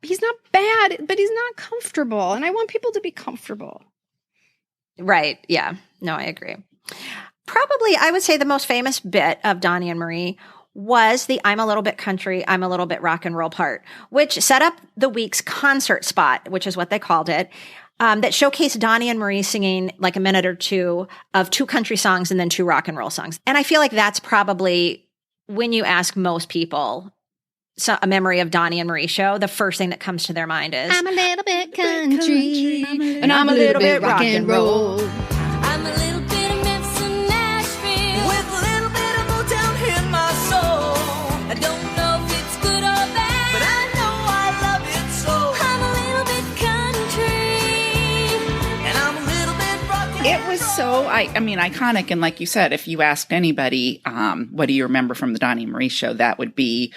he's not bad, but he's not comfortable. And I want people to be comfortable. Right. Yeah. No, I agree. Probably, I would say the most famous bit of Donny and Marie was the I'm a little bit country, I'm a little bit rock and roll part, which set up the week's concert spot, which is what they called it, that showcased Donny and Marie singing like a minute or two of 2 country songs and then 2 rock and roll songs. And I feel like that's probably, when you ask most people a memory of Donny and Marie show, the first thing that comes to their mind is, I'm a little bit country, and I'm a little bit rock and roll. I'm a little bit of Memphis and Nashville with a little bit of Motown in my soul. I don't know if it's good or bad, but I know I love it so. I'm a little bit country, and I'm a little bit rock and roll. It was so, I mean, iconic. And like you said, if you asked anybody, what do you remember from the Donny and Marie show, that would be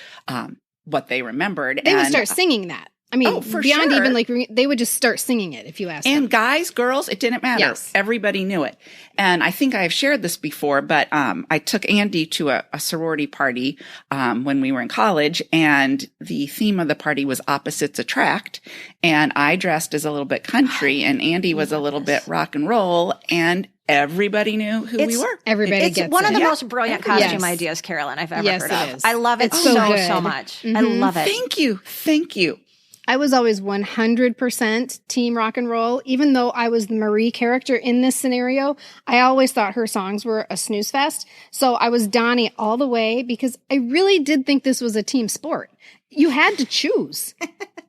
what they remembered. They would start singing that. I mean, for beyond sure. even like, they would just start singing it if you asked them. And guys, girls, it didn't matter. Yes. Everybody knew it. And I think I've shared this before, but I took Andy to a sorority party when we were in college, and the theme of the party was opposites attract. And I dressed as a little bit country, and Andy was a little bit rock and roll, and everybody knew who we were. Everybody it's gets one it. of the most brilliant costume Yes. ideas, Carolyn, I've ever Yes, heard it of. is. I love it It's so so good. much. I love it. Thank you. Thank you. I was always 100% team rock and roll. Even though I was the Marie character in this scenario, I always thought her songs were a snooze fest. So I was Donny all the way because I really did think this was a team sport. You had to choose.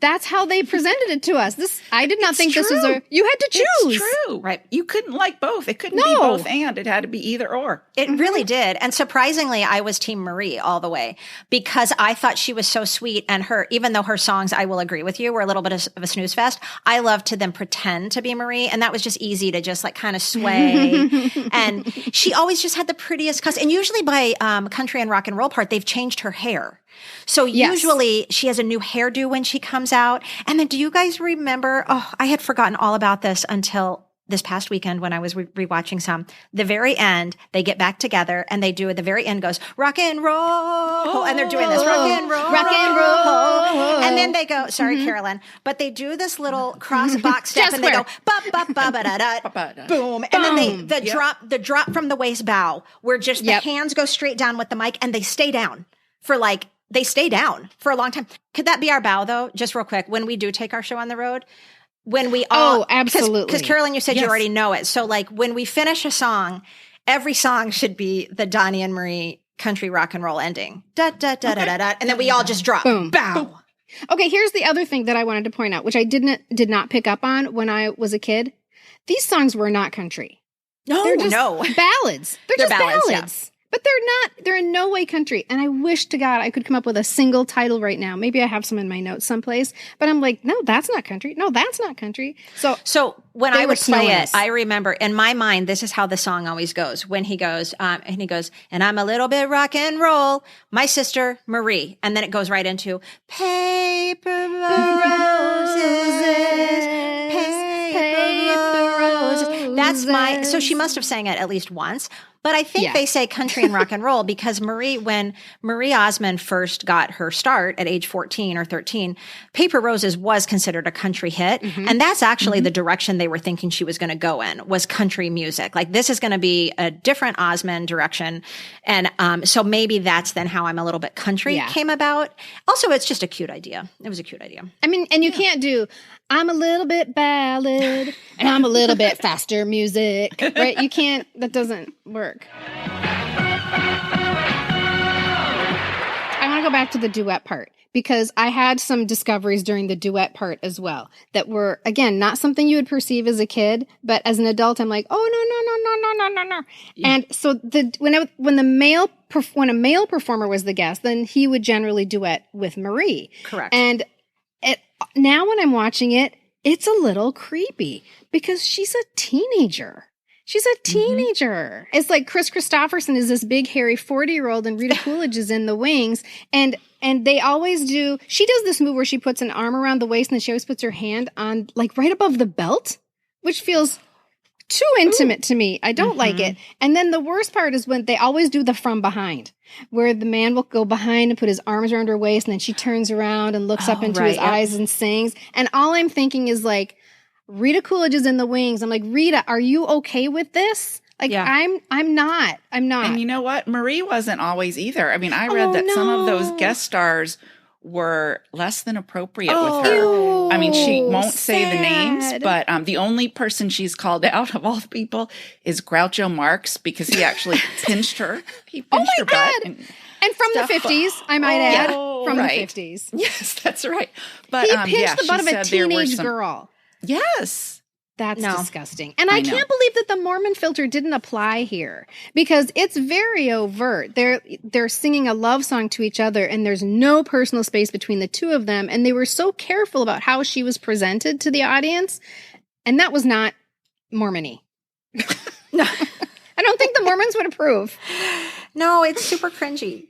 That's how they presented it to us. I did not think this was you had to choose. It's true. Right. You couldn't like both. It couldn't be both and. It had to be either or. It really did. And surprisingly, I was Team Marie all the way because I thought she was so sweet. And even though her songs, I will agree with you, were a little bit of a snooze fest, I loved to then pretend to be Marie. And that was just easy to just like kind of sway. And she always just had the prettiest costume. And usually by country and rock and roll part, they've changed her hair. So usually she has a new hairdo when she comes out. And then do you guys remember? Oh, I had forgotten all about this until this past weekend when I was rewatching some. The very end, they get back together and they do at the very end goes, rock and roll. And they're doing this, rock and roll. Rock and roll. And then they go, sorry, Carolyn, but they do this little cross box step and they go, ba-ba-ba-ba-da-da, boom. And then the drop from the waist bow where just the hands go straight down with the mic and they stay down for they stay down for a long time. Could that be our bow, though? Just real quick, when we do take our show on the road, when we all... Oh, absolutely. Because Carolyn, you said you already know it. So, like, when we finish a song, every song should be the Donny and Marie country rock and roll ending. Da, da, da, da, da, da. And then we all just drop. Boom. Bow. Okay, here's the other thing that I wanted to point out, which I did not pick up on when I was a kid. These songs were not country. No, They're just no. ballads. They're just ballads, ballads. But they're in no way country. And I wish to God I could come up with a single title right now. Maybe I have some in my notes someplace. But I'm like, no, that's not country. No, that's not country. So when They I were would play snowing it, us. I remember in my mind, this is how the song always goes. When he goes, and I'm a little bit rock and roll, my sister Marie. And then it goes right into paper roses, paper roses. That's so she must have sang it at least once. But I think they say country and rock and roll because when Marie Osmond first got her start at age 14 or 13, Paper Roses was considered a country hit. And that's actually the direction they were thinking she was going to go in, was country music. Like, this is going to be a different Osmond direction. And so maybe that's then how I'm a little bit country came about. Also, it's just a cute idea. It was a cute idea. I mean, and you can't do, I'm a little bit ballad and I'm a little bit faster music, right? You can't, that doesn't work. I want to go back to the duet part because I had some discoveries during the duet part as well that were, again, not something you would perceive as a kid, but as an adult, I'm like, oh, no. Yeah. And so when a male performer was the guest, then he would generally duet with Marie. Correct. And now when I'm watching it, it's a little creepy because she's a teenager. She's a teenager. It's like Chris Christopherson is this big, hairy 40-year-old and Rita Coolidge is in the wings. And they always do, she does this move where she puts an arm around the waist and then she always puts her hand on, like, right above the belt, which feels too intimate to me. I don't like it. And then the worst part is when they always do the from behind, where the man will go behind and put his arms around her waist and then she turns around and looks up into his eyes and sings. And all I'm thinking is like, Rita Coolidge is in the wings. I'm like, Rita, are you okay with this? Like, I'm not. And you know what? Marie wasn't always either. I mean, I read that some of those guest stars were less than appropriate with her. I mean, she won't say the names, but the only person she's called out of all the people is Groucho Marx because he actually pinched her. He pinched her butt. And from the 50s, I might add. From the 50s. Yes, that's right. But he pinched the butt of a teenage girl. Yes. That's disgusting. And I can't believe that the Mormon filter didn't apply here because it's very overt. They're singing a love song to each other and there's no personal space between the two of them. And they were so careful about how she was presented to the audience. And that was not Mormon-y. I don't think the Mormons would approve. No, it's super cringy.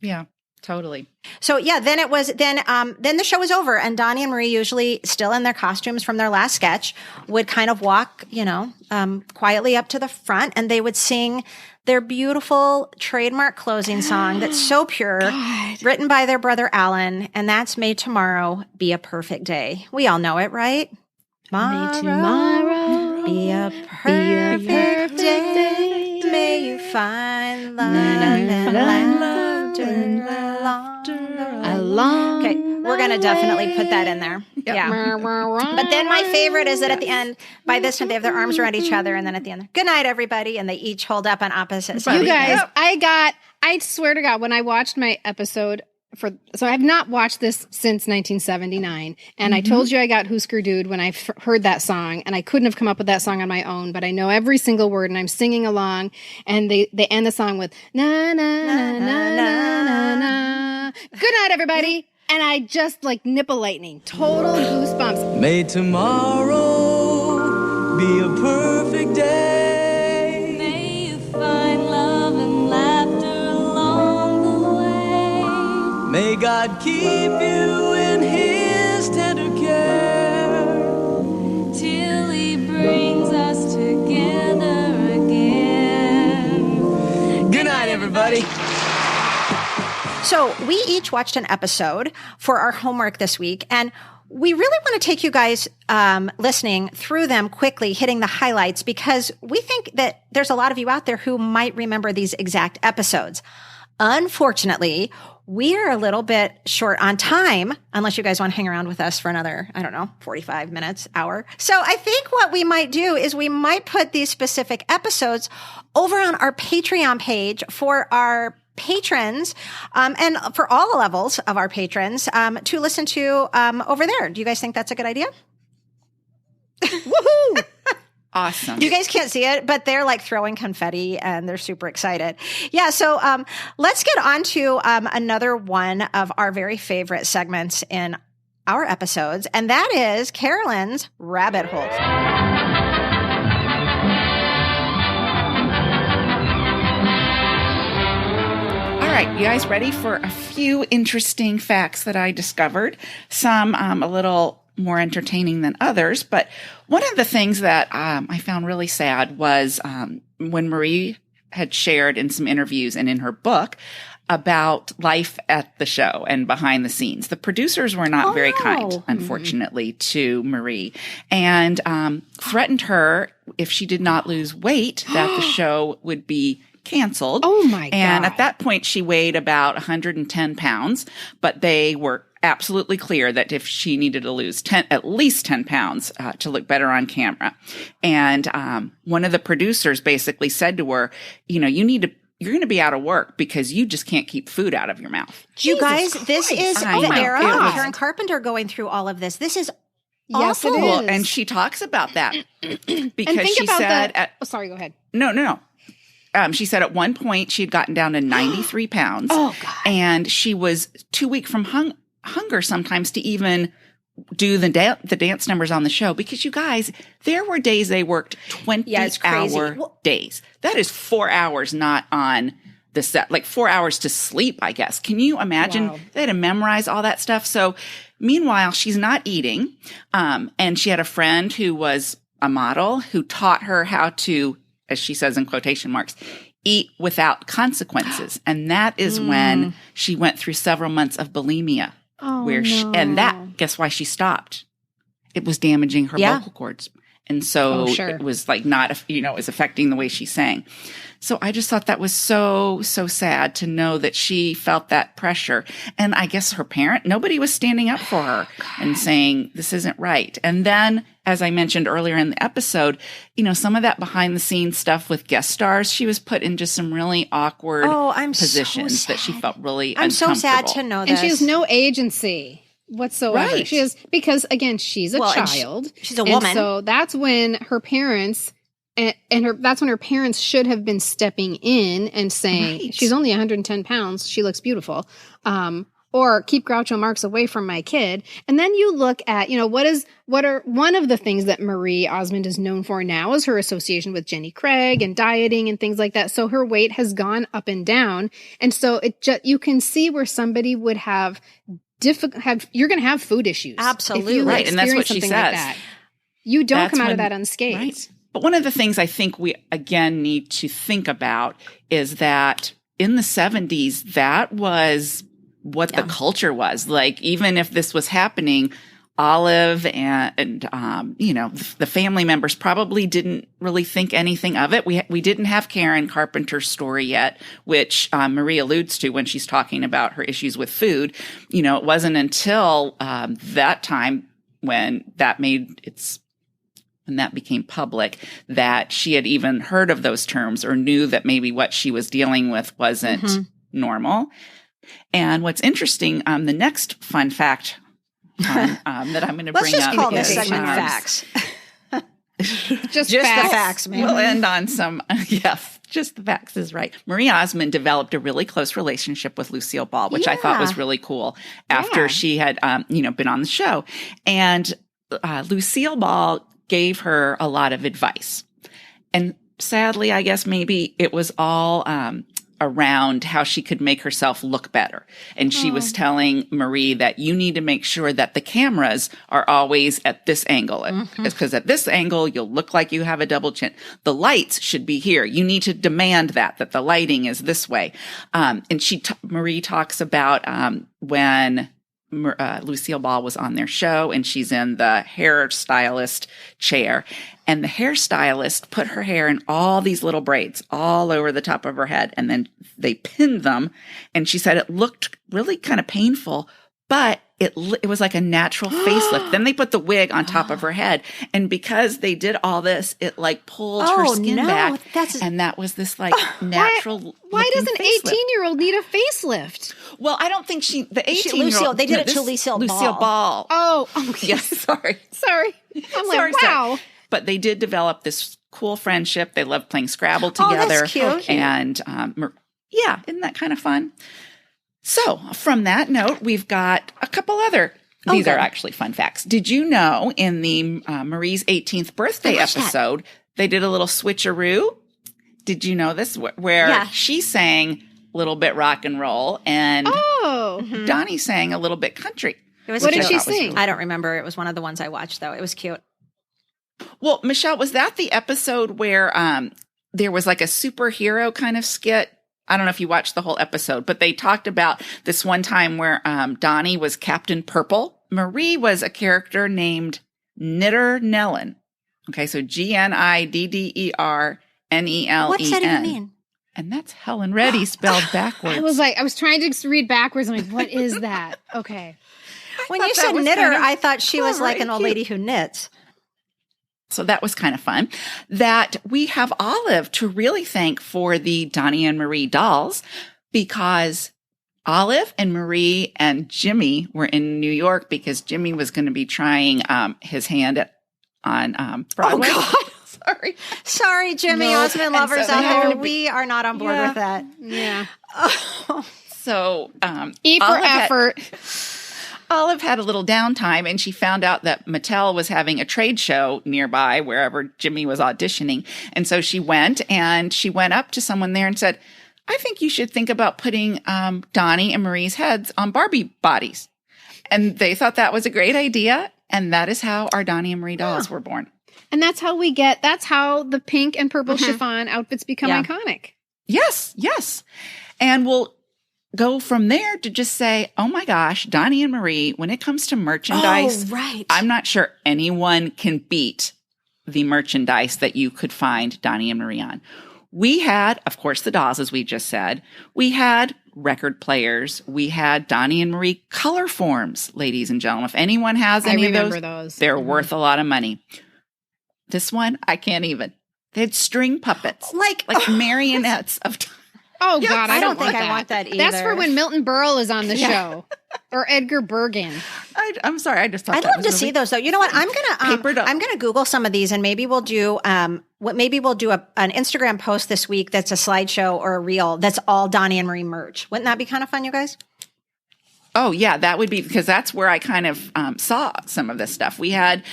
Yeah. Totally. So then it was, then the show was over and Donny and Marie, usually still in their costumes from their last sketch, would kind of walk, quietly up to the front and they would sing their beautiful trademark closing song that's so pure, written by their brother Alan. And that's May Tomorrow Be a Perfect Day. We all know it, right? May tomorrow be a perfect day. May you find love and laughter. Okay, we're going to definitely put that in there. Yeah. But then my favorite is that at the end, by this time, they have their arms around each other. And then at the end, good night, everybody. And they each hold up on opposite sides. You guys, I swear to God, when I watched my episode so I've not watched this since 1979. And I told you I got Husker Dude when I heard that song. And I couldn't have come up with that song on my own, but I know every single word and I'm singing along. And they end the song with na, na, na, na, na, na, na. Good night, everybody. And I just like nipple lightning, total goosebumps. May tomorrow be a perfect day. May you find love and laughter along the way. May God keep you in his tender care till he brings us together again. Good night, everybody. So we each watched an episode for our homework this week, and we really want to take you guys listening through them quickly, hitting the highlights, because we think that there's a lot of you out there who might remember these exact episodes. Unfortunately, we are a little bit short on time, unless you guys want to hang around with us for another, 45 minutes, hour. So I think what we might do is we might put these specific episodes over on our Patreon page for our patrons, and for all the levels of our patrons, to listen to over there. Do you guys think that's a good idea? Woohoo! Awesome. You guys can't see it, but they're like throwing confetti and they're super excited. Yeah. So let's get on to another one of our very favorite segments in our episodes, and that is Carolyn's Rabbit Hole. All right, you guys ready for a few interesting facts that I discovered? Some a little more entertaining than others, but one of the things that I found really sad was when Marie had shared in some interviews and in her book about life at the show and behind the scenes. The producers were not very kind, unfortunately, to Marie, and threatened her if she did not lose weight that the show would be canceled. Oh my God. And at that point, she weighed about 110 pounds, but they were absolutely clear that if she needed to lose at least 10 pounds to look better on camera. And one of the producers basically said to her, you're going to be out of work because you just can't keep food out of your mouth. You guys, this is I the know. era It of was- Karen Carpenter going through all of this. This is Yes, it awful. is. Well, and she talks about that And because think she about said, that. Sorry, go ahead. No. She said at one point she had gotten down to 93 pounds. Oh, God. And she was too weak from hunger sometimes to even do the dance numbers on the show, because you guys, there were days they worked 20-hour days. That is 4 hours not on the set, like 4 hours to sleep, I guess. Can you imagine? Wow. They had to memorize all that stuff. So meanwhile, she's not eating. And she had a friend who was a model who taught her how to, as she says in quotation marks, eat without consequences. And that is when she went through several months of bulimia. Guess why she stopped? It was damaging her vocal cords. And so it was like not, it was affecting the way she sang. So I just thought that was so, so sad to know that she felt that pressure. And I guess her parent, nobody was standing up for her and saying, this isn't right. And then, as I mentioned earlier in the episode, some of that behind the scenes stuff with guest stars, she was put in just some really awkward positions that she felt really uncomfortable. I'm so sad to know this. And she has no agency whatsoever. Right. She is, because again, she's a child. She's a woman. And so that's when her parents that's when her parents should have been stepping in and saying, she's only 110 pounds. She looks beautiful. Or keep Groucho Marx away from my kid. And then you look at, what are one of the things that Marie Osmond is known for now is her association with Jenny Craig and dieting and things like that. So her weight has gone up and down. And so you can see where somebody would have you're going to have food issues. Absolutely. Right. And that's what she something says. like that. You don't come out of that unscathed. Right. But one of the things I think we, again, need to think about is that in the 70s, that was what the culture was. Like, even if this was happening, Olive and the family members probably didn't really think anything of it. We didn't have Karen Carpenter's story yet, which Marie alludes to when she's talking about her issues with food. It wasn't until that time when that became public that she had even heard of those terms or knew that maybe what she was dealing with wasn't normal. And what's interesting, the next fun fact that I'm going to bring up. Let's just call this is, segment facts. Just the facts. facts, man. We'll end on some, just the facts is right. Marie Osmond developed a really close relationship with Lucille Ball, which I thought was really cool after she had, been on the show. And Lucille Ball gave her a lot of advice. And sadly, I guess maybe it was all around how she could make herself look better. And she was telling Marie that you need to make sure that the cameras are always at this angle. Because at this angle, you'll look like you have a double chin. The lights should be here. You need to demand that the lighting is this way. And Marie talks about when Lucille Ball was on their show and she's in the hairstylist chair, and the hairstylist put her hair in all these little braids all over the top of her head, and then they pinned them, and she said it looked really kind of painful, but it was like a natural facelift. Then they put the wig on top of her head. And because they did all this, it like pulled her skin back. And that was this like natural. Why does an 18-year-old need a facelift? Well, I don't think the 18-year-old. They did it to Lucille Ball. Oh, okay. Yes, sorry. I'm like, wow. Sorry. But they did develop this cool friendship. They loved playing Scrabble together. Oh, that's cute. And yeah, isn't that kind of fun? So from that note, we've got a couple other. These are actually fun facts. Did you know in the Marie's 18th birthday episode, they did a little switcheroo? Did you know this? Where she sang a little bit rock and roll and Donnie sang a little bit country. What did she sing? I don't remember. It was one of the ones I watched, though. It was cute. Well, Michelle, was that the episode where there was like a superhero kind of skit? I don't know if you watched the whole episode, but they talked about this one time where Donnie was Captain Purple. Marie was a character named Knitter Nellen. Okay, so GNIDDERNELEN. What's that even mean? And that's Helen Reddy spelled backwards. I was trying to read backwards. I'm like, what is that? Okay. When you said knitter, I thought she was like an old lady who knits. So that was kind of fun. That we have Olive to really thank for the Donny and Marie dolls, because Olive and Marie and Jimmy were in New York because Jimmy was going to be trying his hand on Broadway. Oh, God. Sorry, Jimmy, Osmond lovers out there. We are not on board with that. Yeah. So E for effort. Olive had a little downtime, and she found out that Mattel was having a trade show nearby wherever Jimmy was auditioning. And so she went up to someone there and said, I think you should think about putting Donnie and Marie's heads on Barbie bodies. And they thought that was a great idea. And that is how our Donnie and Marie dolls were born. And that's how the pink and purple chiffon outfits become iconic. Yes, yes. And we'll go from there to just say, oh my gosh, Donny and Marie, when it comes to merchandise, I'm not sure anyone can beat the merchandise that you could find Donny and Marie on. We had, of course, the dolls, as we just said. We had record players. We had Donny and Marie color forms, ladies and gentlemen. If anyone has any of those, they're worth a lot of money. This one, I can't even. They had string puppets, like marionettes of Oh, God, I don't think I want that either. That's for when Milton Berle is on the show. Or Edgar Bergen. I'm sorry, I just thought I'd love to see those, though. You know what? I'm gonna Google some of these, and maybe we'll do an Instagram post this week that's a slideshow or a reel that's all Donny and Marie merch. Wouldn't that be kind of fun, you guys? Oh, yeah, that would be, because that's where I kind of saw some of this stuff. We had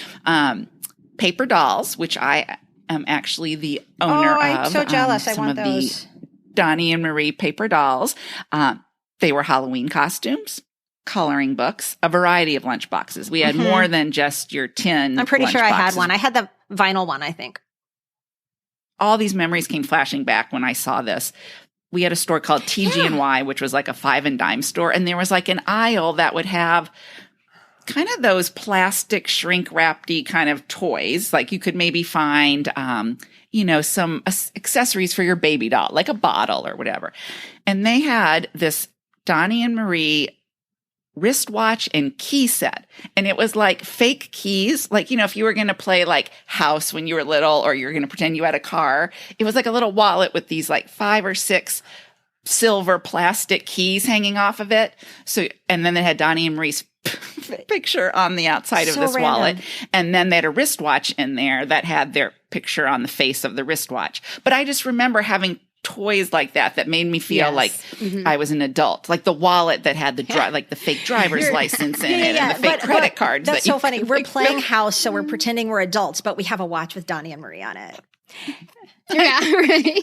paper dolls, which I am actually the owner of. Oh, I'm so jealous. I want those. Donny and Marie paper dolls. They were Halloween costumes, coloring books, a variety of lunch boxes. We had more than just your tin. I'm pretty sure I boxes. had one. I had the vinyl one, I think. All these memories came flashing back when I saw this. We had a store called TG&Y, which was like a 5 and dime store. And there was like an aisle that would have kind of those plastic shrink wrapped-y kind of toys. Like you could maybe find, some accessories for your baby doll, like a bottle or whatever. And they had this Donny and Marie wristwatch and key set. And it was like fake keys. Like, if you were going to play like house when you were little, or you're going to pretend you had a car, it was like a little wallet with these like 5 or 6 silver plastic keys hanging off of it. So, and then they had Donny and Marie's picture on the outside of this wallet. And then they had a wristwatch in there that had their picture on the face of the wristwatch. But I just remember having toys like that made me feel like I was an adult. Like the wallet that had the like the fake driver's license in it, and the fake credit cards. That's so funny. We're playing house, so we're pretending we're adults, but we have a watch with Donny and Marie on it. Yeah, right.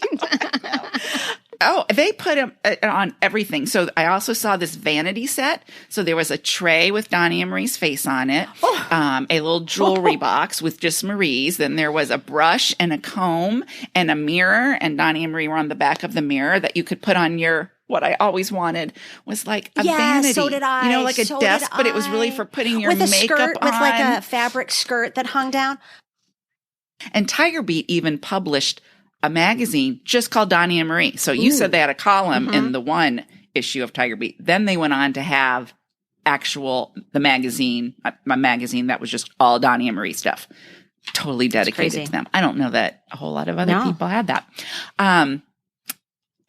Oh, they put them on everything. So I also saw this vanity set. So there was a tray with Donny and Marie's face on it, a little jewelry box with just Marie's. Then there was a brush and a comb and a mirror, and Donny and Marie were on the back of the mirror that you could put on your, what I always wanted was like a vanity. So did I. Like a desk, but it was really for putting your makeup skirt, on. With like a fabric skirt that hung down. And Tiger Beat even published a magazine just called Donny and Marie. So you said they had a column in the one issue of Tiger Beat. Then they went on to have the magazine, my magazine that was just all Donny and Marie stuff. Totally dedicated to them. I don't know that a whole lot of other people had that.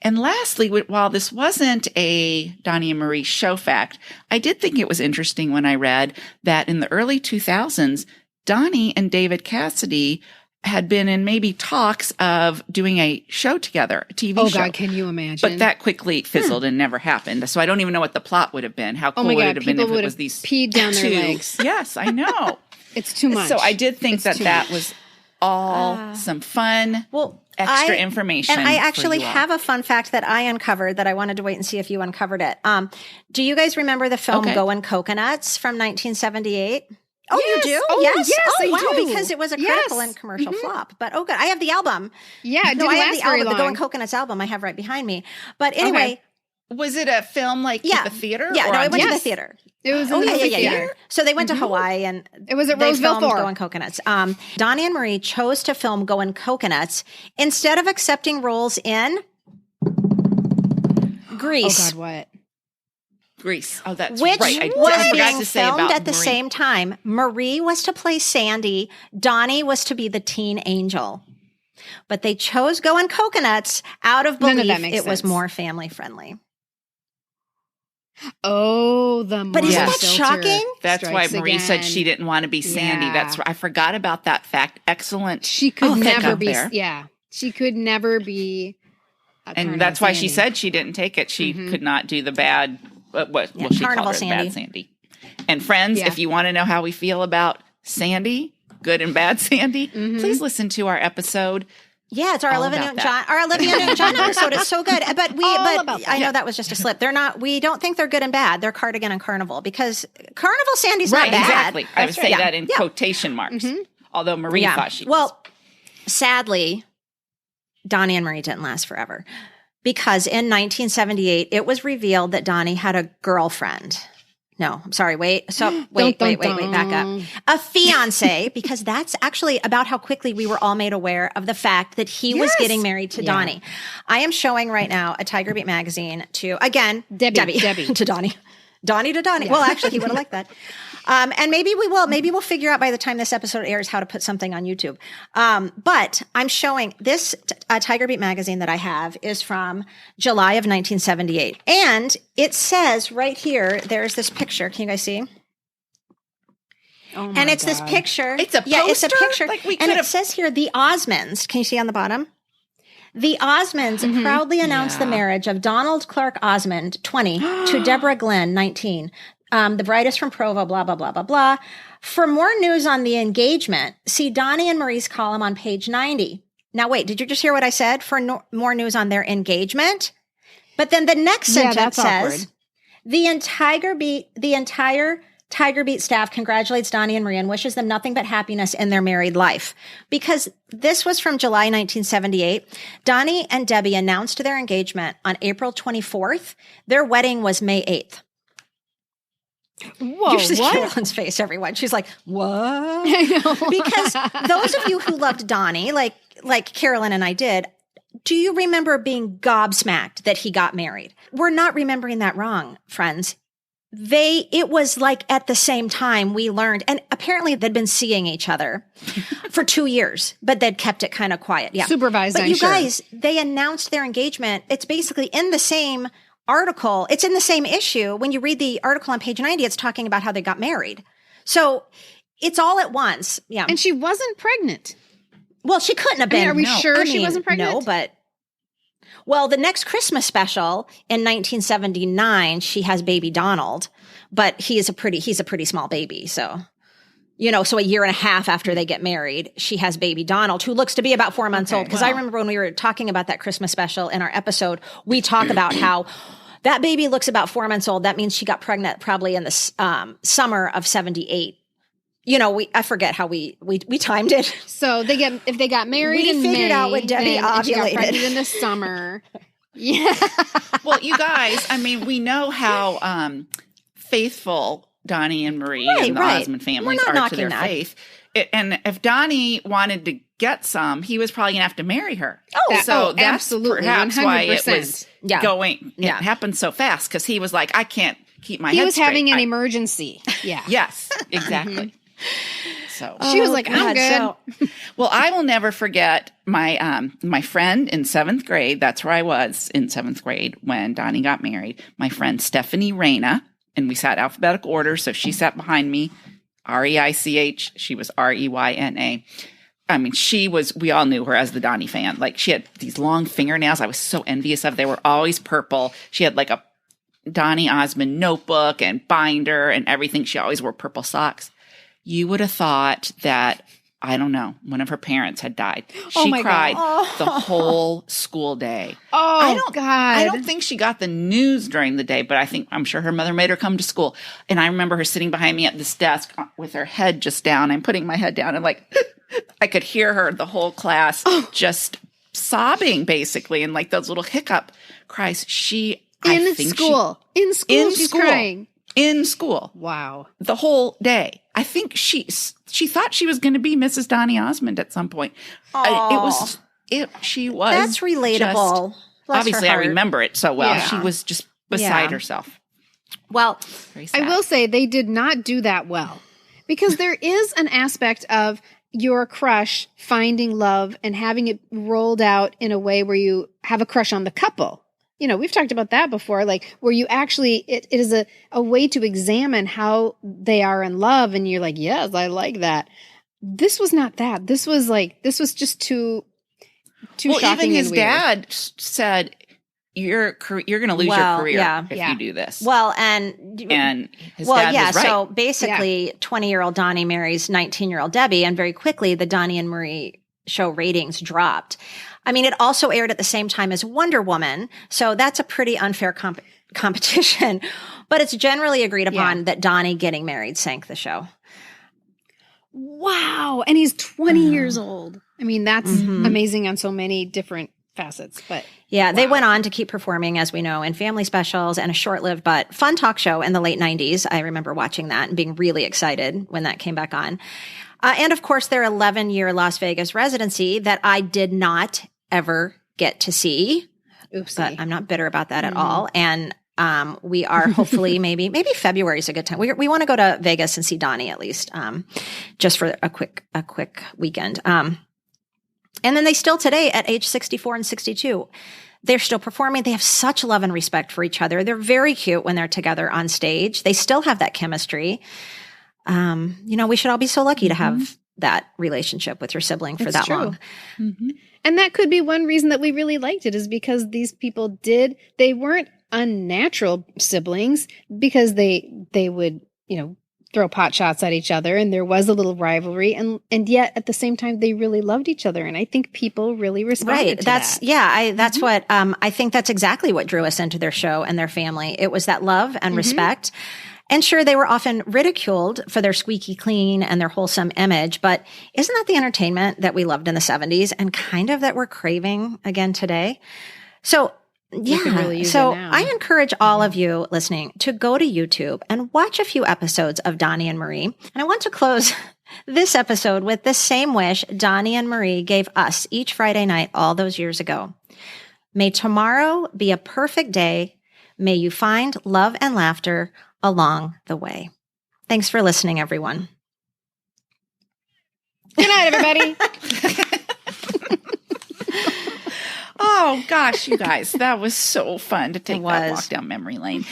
And lastly, while this wasn't a Donny and Marie show fact, I did think it was interesting when I read that in the early 2000s, Donny and David Cassidy had been in maybe talks of doing a show together, a TV show. Oh, God, can you imagine? But that quickly fizzled and never happened. So I don't even know what the plot would have been. How cool would it have been if it was these peed down their legs. Yes, I know. It's too much. So I did think that was all some fun, extra information. And I actually have a fun fact that I uncovered that I wanted to wait and see if you uncovered it. Do you guys remember the film Goin' Coconuts from 1978? Oh, yes. You do? Oh, yes. I wow, do. because it was a critical and commercial flop. But good. I have the album. Yeah, it didn't I have last the very album, long. the Goin' Coconuts album I have right behind me. But anyway. Was it a film at the theater? Yeah, or no, on I went to Yes. the theater. It was in the movie theater. So they went to Hawaii and It was at they Roseville filmed Thor. Goin' Coconuts. Donny and Marie chose to film Goin' Coconuts instead of accepting roles in Grease. Oh, God, what? Grease. Oh, that's Which right. I was forgot being to say filmed about at the Marie. same time. Marie was to play Sandy. Donny was to be the teen angel. But they chose Goin' Coconuts out of None of belief that makes it was sense. more family friendly. Oh, the But isn't that filter shocking? That's why strikes Marie said again. she didn't want to be Sandy. Yeah. That's I forgot about that fact. Excellent. She could pick never up be. there. Yeah, she could never be. And that's why she said she didn't take it. She could not do the bad. She Carnival called her Sandy. the bad Sandy. And friends, if you want to know how we feel about Sandy, good and bad Sandy, please listen to our episode. Yeah, it's our All Olivia about Newton-John episode. It's so good. But about that. I know that was just a slip. They're not. We don't think they're good and bad. They're Cardigan and Carnival because Carnival Sandy's not bad. Exactly. I would say right. that in quotation marks. Although Marie thought she was. Well, sadly, Donny and Marie didn't last forever because in 1978, it was revealed that Donny had a girlfriend. No, I'm sorry. Wait, back up. A fiance, because that's actually about how quickly we were all made aware of the fact that he was getting married to Donny. I am showing right now a Tiger Beat magazine to, again, Debbie. To Donny. Donny to Donny. Yeah. Well, actually, he would have liked that. And maybe we will. Maybe we'll figure out by the time this episode airs how to put something on YouTube. But I'm showing this Tiger Beat magazine that I have is from July of 1978. And it says right here, there's this picture. Can you guys see? Oh my and it's God. this picture. It's a Yeah, it's a poster? picture. Like we and it could've- says here, the Osmonds. Can you see on the bottom? The Osmonds proudly announced the marriage of Donald Clark Osmond, 20, to Deborah Glenn, 19. The brightest from Provo, blah, blah, blah, blah, blah. For more news on the engagement, see Donny and Marie's column on page 90. Now, wait, did you just hear what I said? For more news on their engagement? But then the next sentence says, the entire Tiger Beat staff congratulates Donny and Marie and wishes them nothing but happiness in their married life. Because this was from July 1978. Donny and Debbie announced their engagement on April 24th. Their wedding was May 8th. Whoa, You should see what? Carolyn's face, everyone. She's like, what? I know. Because those of you who loved Donny, like Carolyn and I did, do you remember being gobsmacked that he got married? We're not remembering that wrong, friends. It was like at the same time we learned, and apparently they'd been seeing each other for 2 years, but they'd kept it kind of quiet. Yeah. Supervised, But I'm you sure. guys, they announced their engagement. It's basically in the same article. It's in the same issue. When you read the article on page 90, it's talking about how they got married. So it's all at once. Yeah. And she wasn't pregnant. Well, she couldn't have been. Are we sure she wasn't pregnant? No, but well, the next Christmas special in 1979, she has baby Donald, but he's a pretty small baby. So, so a year and a half after they get married, she has baby Donald, who looks to be about 4 months old. Because I remember when we were talking about that Christmas special in our episode, we talk about how that baby looks about 4 months old. That means she got pregnant probably in the summer of 78. I forget how we timed it. So if they got married We in figured May, out when Debbie and she got ovulated. pregnant in the summer. Yeah. Well, you guys, I mean, we know how faithful Donny and Marie and the Osmond families We're not are to their knocking that. faith. And if Donny wanted to get some, he was probably going to have to marry her. Oh, so that's absolutely, perhaps why it 100%. was going. It happened so fast because he was like, I can't keep my He head was straight. having an emergency. Yeah. Yes, exactly. So She was like, I'm God, good. well, I will never forget my friend in 7th grade. That's where I was in 7th grade when Donnie got married. My friend Stephanie Reyna, and we sat alphabetical order. So she sat behind me, R-E-I-C-H. She was R-E-Y-N-A. I mean, we all knew her as the Donnie fan. Like, she had these long fingernails I was so envious of. They were always purple. She had like a Donny Osmond notebook and binder and everything. She always wore purple socks. You would have thought that, I don't know, one of her parents had died. Oh She my cried God. the whole school day. Oh, God. I don't think she got the news during the day, but I'm sure her mother made her come to school. And I remember her sitting behind me at this desk with her head just down. I'm putting my head down and like, I could hear her, the whole class, just sobbing basically. And like those little hiccup cries. In school, she's crying. In school. Wow. The whole day. I think she thought she was going to be Mrs. Donny Osmond at some point. She was. That's relatable. Bless Obviously, her I heart. remember it so well. Yeah. She was just beside herself. Well, Very sad. I will say they did not do that well, because there is an aspect of your crush finding love and having it rolled out in a way where you have a crush on the couple. You know, we've talked about that before, like where you actually, it is a way to examine how they are in love. And you're like, yes, I like that. This was not that. This was just too well, shocking. even his and weird. dad said, you're going to lose your career if you do this. Well, and his dad was right. So basically 20-year-old Donnie marries 19-year-old Debbie, and very quickly the Donnie and Marie show ratings dropped. I mean, it also aired at the same time as Wonder Woman, so that's a pretty unfair competition. But it's generally agreed upon that Donnie getting married sank the show. Wow. And he's 20 years old. I mean, that's amazing on so many different facets. But yeah, they went on to keep performing, as we know, in family specials and a short-lived but fun talk show in the late 90s. I remember watching that and being really excited when that came back on. And of course, their 11-year Las Vegas residency that I did not ever get to see. oopsie. But I'm not bitter about that at all. And we are hopefully maybe February is a good time. We want to go to Vegas and see Donnie at least, just for a quick weekend. And then they still today at age 64 and 62, they're still performing. They have such love and respect for each other. They're very cute when they're together on stage. They still have that chemistry. We should all be so lucky to have that relationship with your sibling for that long. Mm-hmm. And that could be one reason that we really liked it, is because these people they weren't unnatural siblings, because they would, throw pot shots at each other, and there was a little rivalry, and yet at the same time they really loved each other, and I think people really responded to that. That's what I think that's exactly what drew us into their show and their family. It was that love and respect. And sure, they were often ridiculed for their squeaky clean and their wholesome image, but isn't that the entertainment that we loved in the 70s and kind of that we're craving again today? So I encourage all of you listening to go to YouTube and watch a few episodes of Donnie and Marie. And I want to close this episode with the same wish Donnie and Marie gave us each Friday night all those years ago. May tomorrow be a perfect day. May you find love and laughter along the way. Thanks for listening, everyone. Good night, everybody. Oh, gosh, you guys, that was so fun to take that walk down memory lane.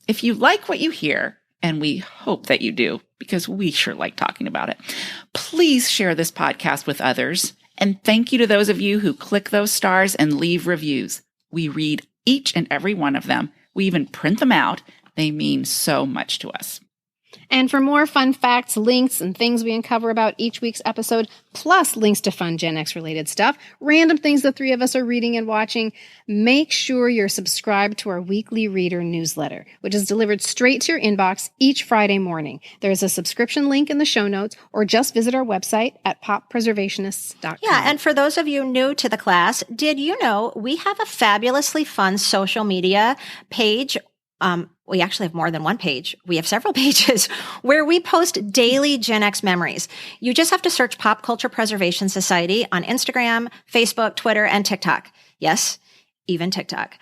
If you like what you hear, and we hope that you do, because we sure like talking about it, please share this podcast with others. And thank you to those of you who click those stars and leave reviews. We read each and every one of them. We even print them out. They mean so much to us. And for more fun facts, links, and things we uncover about each week's episode, plus links to fun Gen X related stuff, random things the three of us are reading and watching, make sure you're subscribed to our weekly reader newsletter, which is delivered straight to your inbox each Friday morning. There's a subscription link in the show notes, or just visit our website at poppreservationists.com. Yeah, and for those of you new to the class, did you know we have a fabulously fun social media page? We actually have more than one page. We have several pages where we post daily Gen X memories. You just have to search Pop Culture Preservation Society on Instagram, Facebook, Twitter, and TikTok. Yes, even TikTok.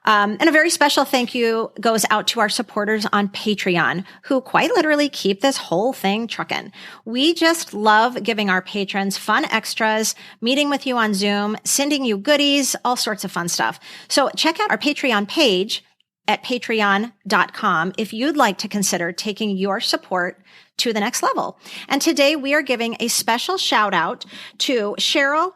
And a very special thank you goes out to our supporters on Patreon, who quite literally keep this whole thing trucking. We just love giving our patrons fun extras, meeting with you on Zoom, sending you goodies, all sorts of fun stuff. So check out our Patreon page at patreon.com if you'd like to consider taking your support to the next level. And today we are giving a special shout out to Cheryl,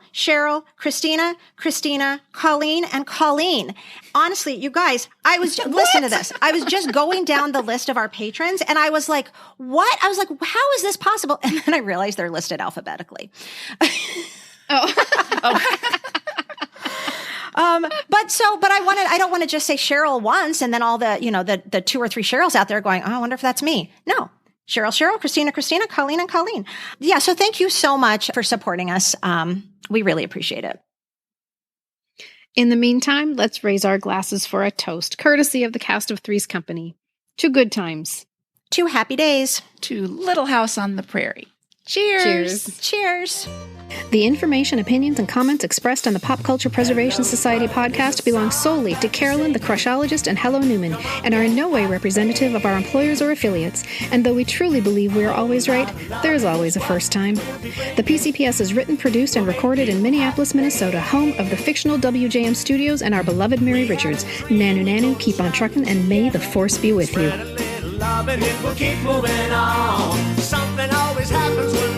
Christina, Colleen, and Colleen. Honestly, you guys, I was listen to this. I was just going down the list of our patrons and I was like, what? I was like, how is this possible? And then I realized they're listed alphabetically. But I don't want to just say Cheryl once and then all the 2 or 3 Cheryls out there going, oh, I wonder if that's me. No. Cheryl, Christina, Colleen, and Colleen. Yeah. So thank you so much for supporting us. We really appreciate it. In the meantime, let's raise our glasses for a toast, courtesy of the Cast of Three's Company. To good times. To happy days. To Little House on the Prairie. Cheers. Cheers. The information, opinions, and comments expressed on the Pop Culture Preservation Society podcast belong solely to Carolyn, the Crushologist, and Hello Newman, and are in no way representative of our employers or affiliates. And though we truly believe we are always right, there is always a first time. The PCPS is written, produced, and recorded in Minneapolis, Minnesota, home of the fictional WJM Studios and our beloved Mary Richards. Nanu, keep on trucking, and may the force be with you. Love and it will keep moving on. Something always happens when